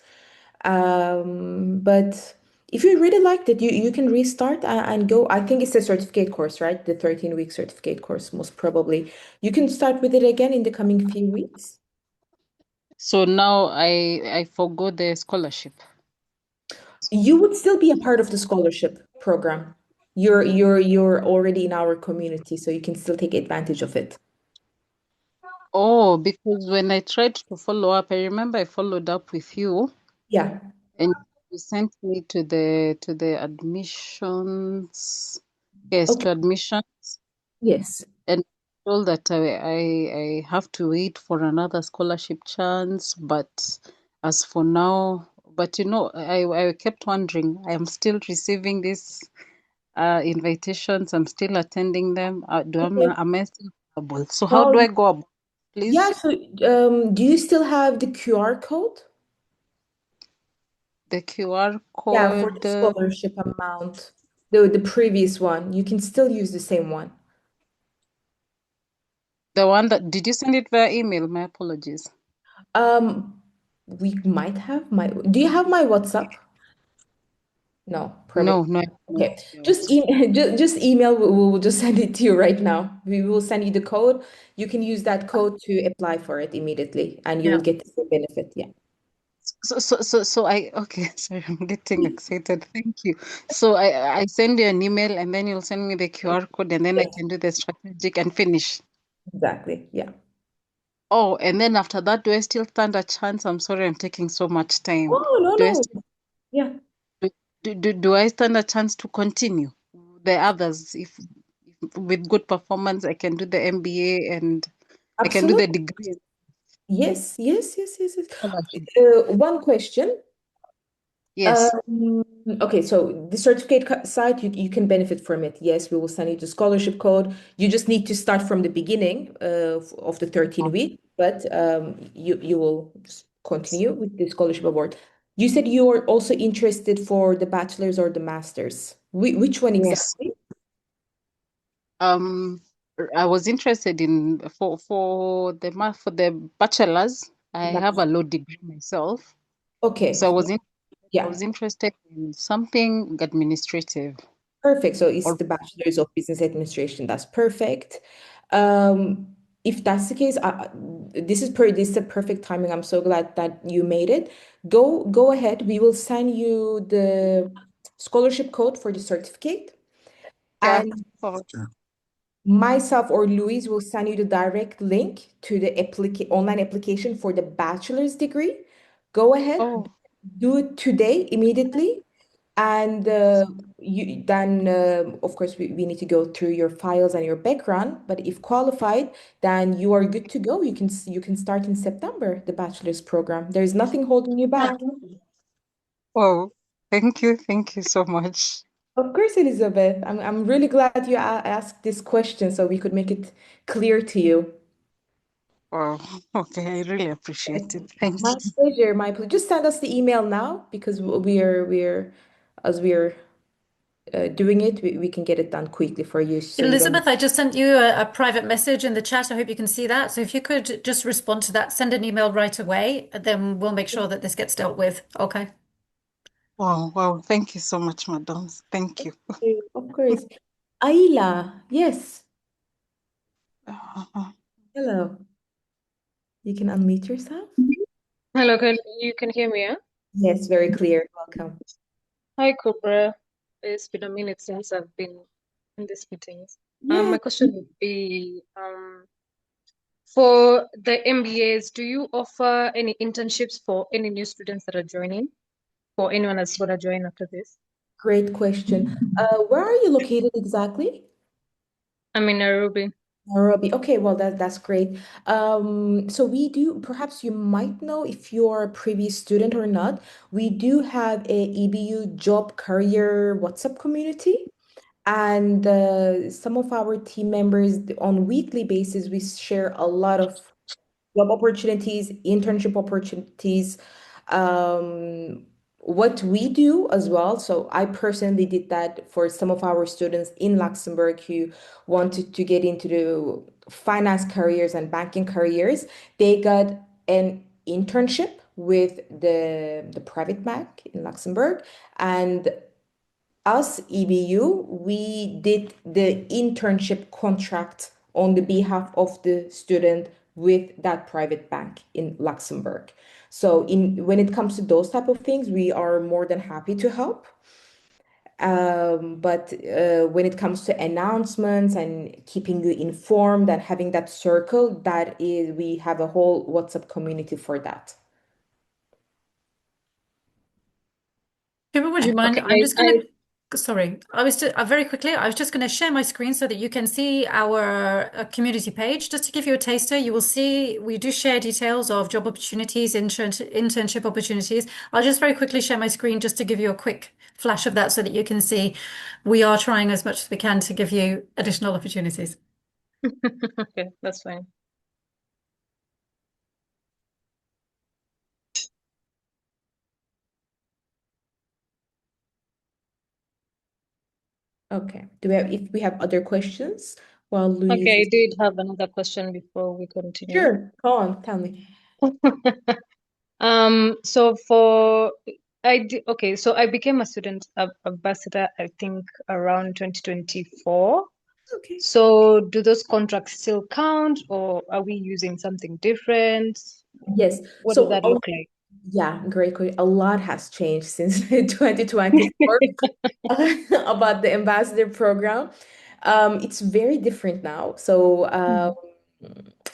But if you really liked it, you can restart and go. I think it's a certificate course, right? The 13-week certificate course, most probably. You can start with it again in the coming few weeks. So now I forgo the scholarship. You would still be a part of the scholarship program. You're already in our community, so you can still take advantage of it. Oh, because when I tried to follow up, I remember I followed up with you Yeah. and you sent me to the admissions. Yes, Okay. to admissions. Yes. And told that I have to wait for another scholarship chance, but as for now, but I kept wondering, I am still receiving these invitations, I'm still attending them. Okay. Am I still able? So how do Well, I go about, yeah, please? so do you still have the QR code? The QR Yeah, for the code, scholarship amount, the previous one. You can still use the same one. the one that, did you send it via email? My apologies. We might have my, do you have my WhatsApp? No, probably. No, I Okay. don't. Just email. We'll just send it to you right now. We will send you the code. You can use that code to apply for it immediately, and you will Yeah. get the same benefit. Yeah. So okay, sorry, I'm getting excited. Thank you. So I send you an email and then you'll send me the QR code and then I Yes, can do the strategic and finish. exactly. Yeah. Oh, and then after that, do I still stand a chance? I'm sorry, I'm taking so much time. Oh, no, Do I no. still Yeah, do I stand a chance to continue? The others, if with good performance, I can do the MBA and I can do the absolutely. degree. Yes, yes, yes, yes, yes. Scholarship. One question. Yes, Okay, so the certificate site, you can benefit from it. Yes, we will send you the scholarship code. You just need to start from the beginning of the 13 week, but you will just continue with the scholarship award. You said you are also interested for the bachelor's or the master's. Which one yes. exactly? Um, I was interested in for the bachelor's. I have a law degree myself, Okay, so I yeah. was interested in something administrative. Perfect. So it's Or the Bachelor's of Business Administration. That's perfect. Um, if that's the case, this is a perfect timing. I'm so glad that you made it. Go ahead. We will send you the scholarship code for the certificate, yeah, and or myself or Louise will send you the direct link to the online application for the bachelor's degree. Go ahead, oh, do it today, immediately. And you then, of course, we need to go through your files and your background. But if qualified, then you are good to go. You can start in September, the bachelor's program. There is nothing holding you back. oh, thank you so much. Of course, Elizabeth. I'm really glad you asked this question so we could make it clear to you. Oh, okay, I really appreciate it. Thank My you. pleasure, my pleasure. Just send us the email now because we're doing it, we can get it done quickly for you so you don't. Elizabeth, I just sent you a private message in the chat. I hope you can see that. So if you could just respond to that, send an email right away, then we'll make sure that this gets dealt with. Okay. Wow, thank you so much, madam. Thank you. Of course. Aila, yes. Uh, Hello. You can unmute yourself. Hello, you can hear me, yeah? Yes, very clear. Welcome. Hi, Cobra. It's been a minute since I've been in these meetings. Yeah, My question would be, for the MBAs, do you offer any internships for any new students that are joining, for anyone that's gonna join after this? great question. Where are you located exactly? I'm in Nairobi. Nairobi. Okay, well that's great. So we do, perhaps you might know if you're a previous student or not, we do have a EBU job career WhatsApp community. And some of our team members on weekly basis, we share a lot of job opportunities, internship opportunities, um, what we do as well. So I personally did that for some of our students in Luxembourg who wanted to get into the finance careers and banking careers. They got an internship with the private bank in Luxembourg, and us, EBU, we did the internship contract on the behalf of the student with that private bank in Luxembourg. So when it comes to those type of things, we are more than happy to help. But when it comes to announcements and keeping you informed and having that circle, that is, we have a whole WhatsApp community for that. Huber, would you mind? I'm just I going to, sorry, I was just, very quickly, I was just going to share my screen so that you can see our community page. Just to give you a taster, you will see we do share details of job opportunities, internship opportunities. I'll just very quickly share my screen just to give you a quick flash of that so that you can see we are trying as much as we can to give you additional opportunities. okay, that's fine. Okay. If we have other questions while Louise Okay, I is... did have another question before we continue. Sure, go on, tell me. So so I became a student ambassador, I think around 2024. Okay. So do those contracts still count, or are we using something different? Yes. What does that So, look like? yeah, great question. A lot has changed since 2024 about the ambassador program. It's very different now. So,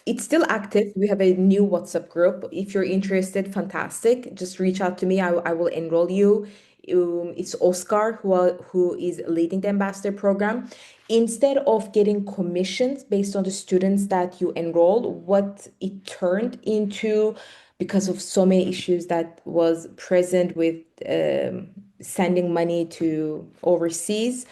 it's still active. We have a new WhatsApp group. If you're interested, fantastic. Just reach out to me. I will enroll you. It's Oscar who is leading the ambassador program. Instead of getting commissions based on the students that you enroll, what it turned into, because of so many issues that was present with sending money to overseas.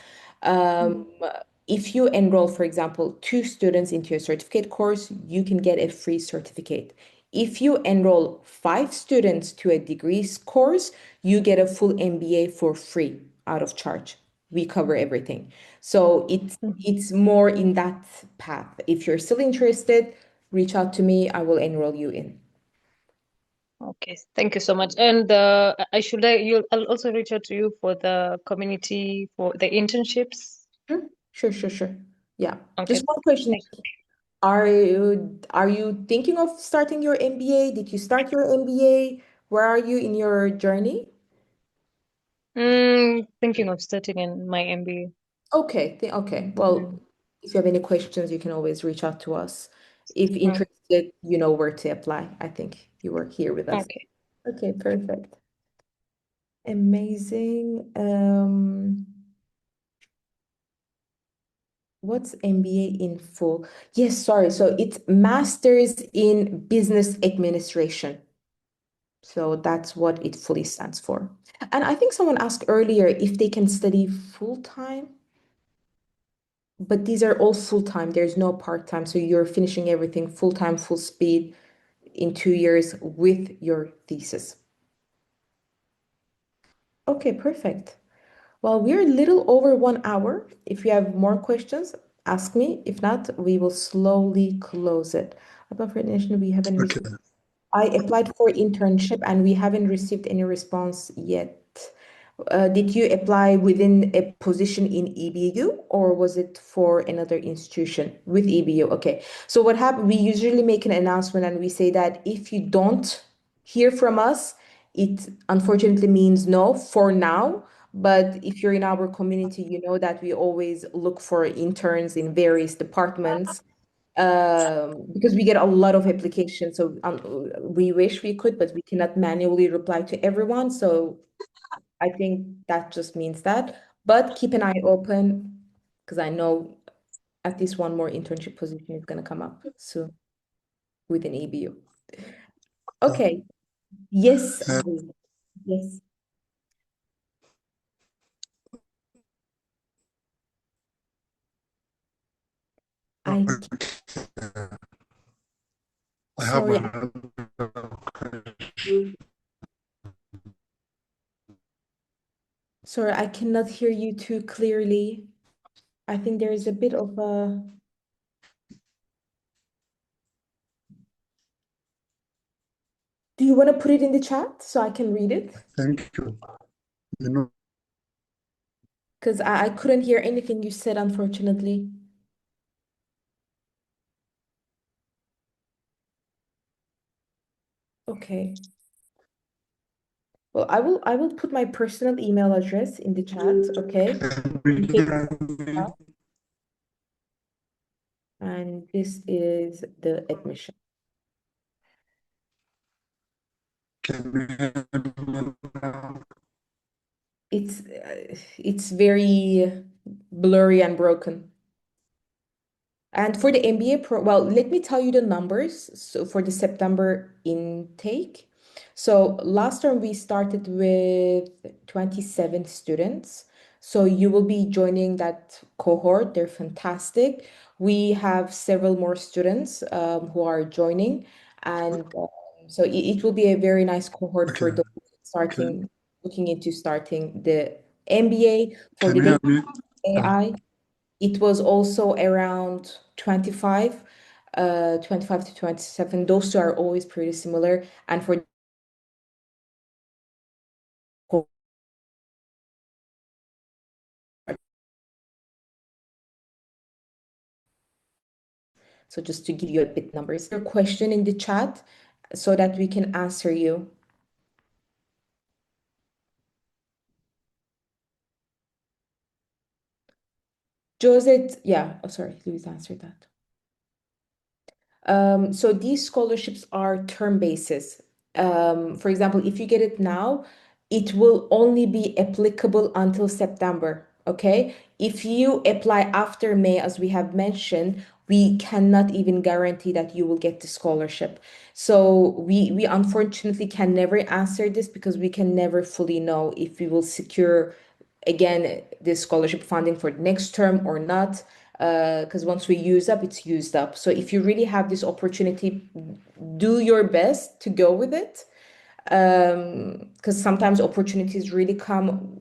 If you enroll, for example, 2 students into a certificate course, you can get a free certificate. If you enroll 5 students to a degrees course, you get a full MBA for free out of charge. We cover everything. So it's more in that path. If you're still interested, reach out to me. I will enroll you in. Okay, thank you so much. And I'll also reach out to you for the community for the internships. Sure. Yeah. Okay, Just one question. thank you. Are you thinking of starting your MBA? Did you start your MBA? Where are you in your journey? Thinking of starting in my MBA. Okay. Well, if you have any questions, you can always reach out to us. If interested, you know where to apply. I think you work here with us. Okay. Okay, perfect. Amazing. What's MBA in full? Yes, sorry. So it's Masters in Business Administration. So that's what it fully stands for. And I think someone asked earlier if they can study full-time, but these are all full-time. There's no part-time. So you're finishing everything full-time, full speed in 2 years with your thesis. Okay, perfect. Well, we're a little over 1 hour. If you have more questions, ask me. If not, we will slowly close it. About for nation, we haven't Okay. received. I applied for internship and we haven't received any response yet. Did you apply within a position in EBU or was it for another institution with EBU? Okay. So what happened, we usually make an announcement and we say that if you don't hear from us, it unfortunately means no for now. But if you're in our community, you know that we always look for interns in various departments because we get a lot of applications. So we wish we could, but we cannot manually reply to everyone. So I think that just means that. But keep an eye open because I know at least one more internship position is going to come up soon with an EBU. Okay. Yes. Yes. I have Sorry. another question. Sorry, I cannot hear you too clearly. I think there is a bit of a... Do you want to put it in the chat so I can read it? Thank you. You know, Because I couldn't hear anything you said, unfortunately. Okay. Well, I will put my personal email address in the chat, okay? And this is the admission. It's very blurry and broken. And for the MBA well, let me tell you the numbers. So for the September intake. So last term we started with 27 students. So you will be joining that cohort. They're fantastic. We have several more students who are joining, and so it will be a very nice cohort for those looking into starting the MBA for Can the you hear data me? AI. It was also around 25, 25 to 27. Those two are always pretty similar. And for so just to give you a bit numbers, your question in the chat so that we can answer you. Josette, yeah, oh, sorry, Louise answered that. So these scholarships are term basis. For example, if you get it now, it will only be applicable until September. Okay. If you apply after May, as we have mentioned, we cannot even guarantee that you will get the scholarship. So we unfortunately can never answer this because we can never fully know if we will secure again the scholarship funding for the next term or not, because once we use up, it's used up. So if you really have this opportunity, do your best to go with it, because sometimes opportunities really come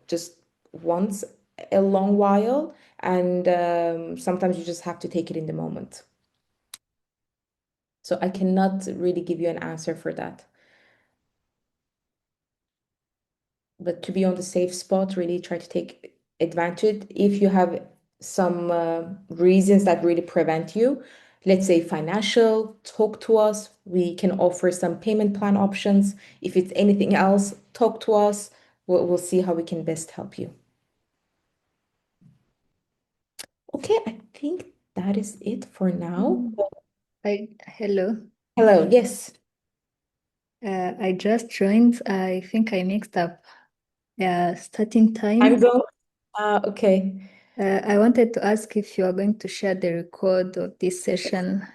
just once a long while, and sometimes you just have to take it in the moment. So I cannot really give you an answer for that. But to be on the safe spot, really try to take advantage. If you have some reasons that really prevent you, let's say financial, talk to us. We can offer some payment plan options. If it's anything else, talk to us. We'll see how we can best help you. Okay, I think that is it for now. Hello. Hello, yes. I just joined. I think I mixed up starting time. Time zone? Okay. I wanted to ask if you are going to share the record of this session.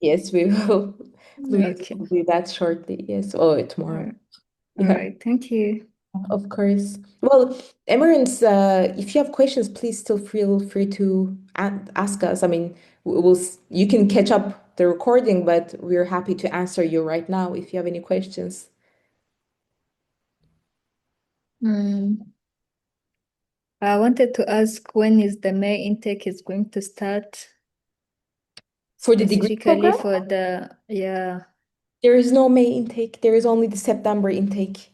Yes, we will. We Okay. will do that shortly. Yes, or tomorrow. All Yeah. right. Thank you. Of course. Well, Emirates, if you have questions, please still feel free to ask us. I mean, you can catch up the recording, but we're happy to answer you right now if you have any questions. I wanted to ask when is the May intake is going to start? For the degree Specifically program? for the, yeah. There is no May intake. There is only the September intake.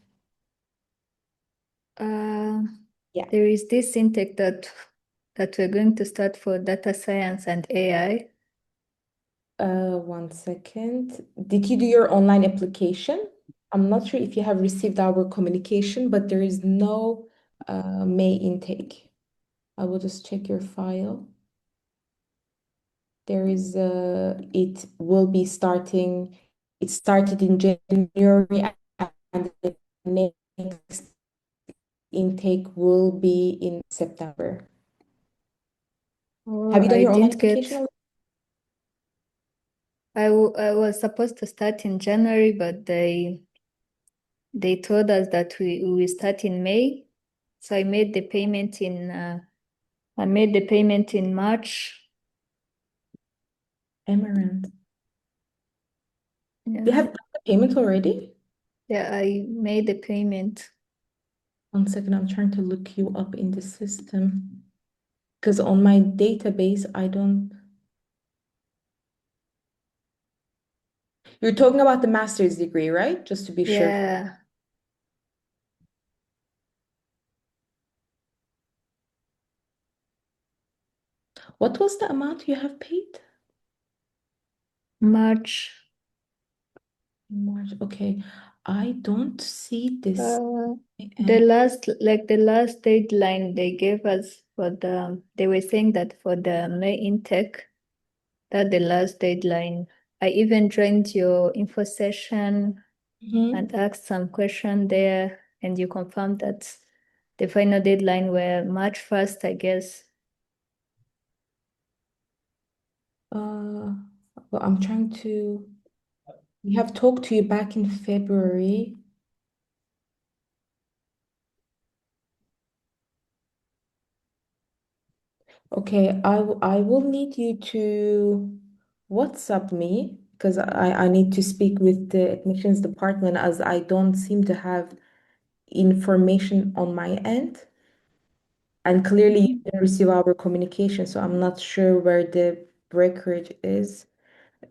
Yeah. There is this intake that we're going to start for data science and AI. 1 second. Did you do your online application? I'm not sure if you have received our communication, but there is no May intake. I will just check your file. There is it will be starting. It started in January, and the next intake will be in September. Have you done I your online didn't get. application? I was supposed to start in January, but they told us that we will start in May. So I made the payment in March. Emerald. Yeah. You have done the payment already? Yeah, I made the payment. 1 second, I'm trying to look you up in the system. Because on my database, I don't. You're talking about the master's degree, right? Just to be sure. Yeah. What was the amount you have paid? March. March, okay. I don't see this. The last deadline they gave us they were saying that for the May intake, that the last deadline. I even joined your info session and asked some question there, and you confirmed that the final deadline were March 1st, I guess. Well, I'm trying to. We have talked to you back in February. Okay, I will need you to WhatsApp me because I need to speak with the admissions department as I don't seem to have information on my end. And clearly you didn't receive our communication, so I'm not sure where the breakage is.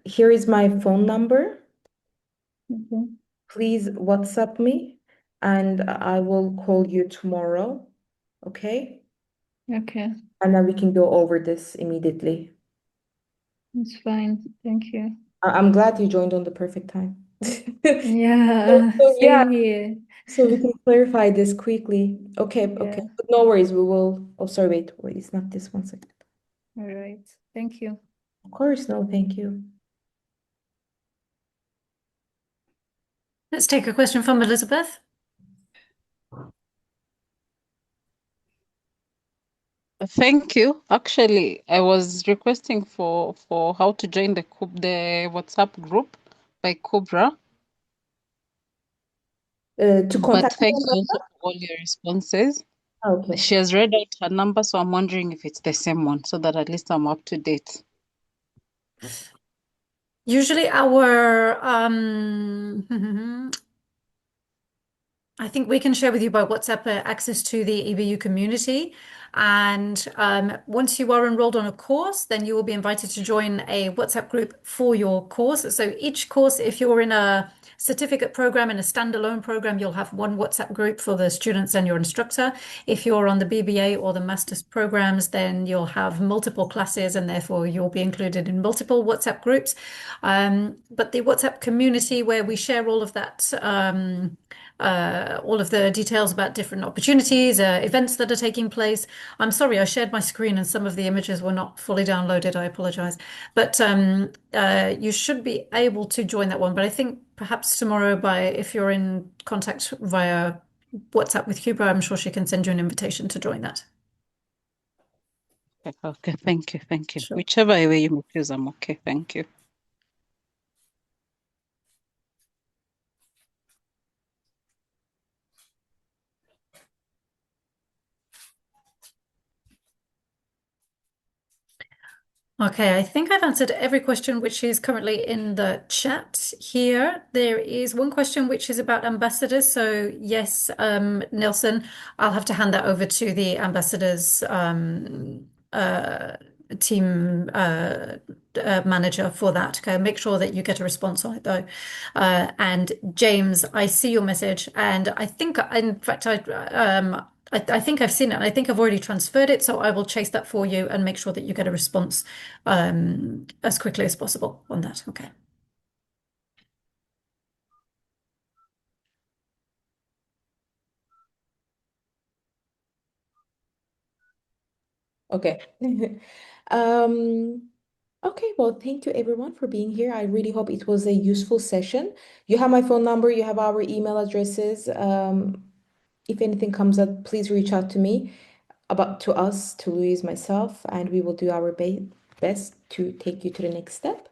Here is my phone number. Please WhatsApp me and I will call you tomorrow. Okay? Okay, And then we can go over this immediately. it's fine. Thank you. I'm glad you joined on the perfect time. Yeah, So, yeah, same here. so we can clarify this quickly. Okay, okay. Yeah. But no worries, we will. Oh, sorry, wait, it's not this one second. All right. Thank you. Of course, no, thank you. Let's take a question from Elizabeth. Thank you. Actually, I was requesting for how to join the WhatsApp group by Cobra. To But contact thank them. you also for all your responses. Okay. She has read out her number, so I'm wondering if it's the same one, so that at least I'm up to date. Usually our I think we can share with you by WhatsApp access to the EBU community. And once you are enrolled on a course, then you will be invited to join a WhatsApp group for your course. So each course, if you're in a certificate program, in a standalone program, you'll have one WhatsApp group for the students and your instructor. If you're on the BBA or the master's programs, then you'll have multiple classes and therefore you'll be included in multiple WhatsApp groups. But the WhatsApp community where we share all of that, all of the details about different opportunities, events that are taking place. I'm sorry, I shared my screen and some of the images were not fully downloaded. I apologize. But you should be able to join that one. But I think perhaps tomorrow, if you're in contact via WhatsApp with Cuba, I'm sure she can send you an invitation to join that. Okay, thank you, thank you. Sure. Whichever way you may choose, I'm okay, thank you. Okay, I think I've answered every question which is currently in the chat here. There is one question which is about ambassadors. So yes, Nelson, I'll have to hand that over to the ambassadors team manager for that. Okay, make sure that you get a response on it though. And James, I see your message, and I think, in fact, I think I've seen it, and I think I've already transferred it, so I will chase that for you and make sure that you get a response as quickly as possible on that. Okay. Okay. Okay, well, thank you everyone for being here. I really hope it was a useful session. You have my phone number, you have our email addresses. If anything comes up, please reach out to me, to us, to Louise, myself, and we will do our best to take you to the next step.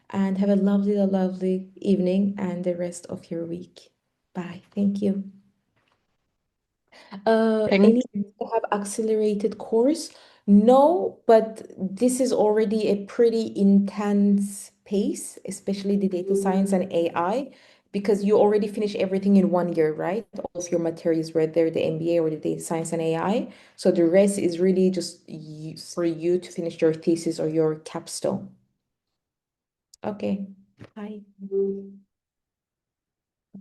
And have a lovely, lovely evening and the rest of your week. Bye. Thank you. Any to have accelerated course? No, but this is already a pretty intense pace, especially the data science and AI, because you already finish everything in 1 year, right? All of your materials, whether the MBA or the data science and AI. So the rest is really just for you to finish your thesis or your capstone. Okay. Bye.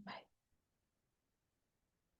Bye.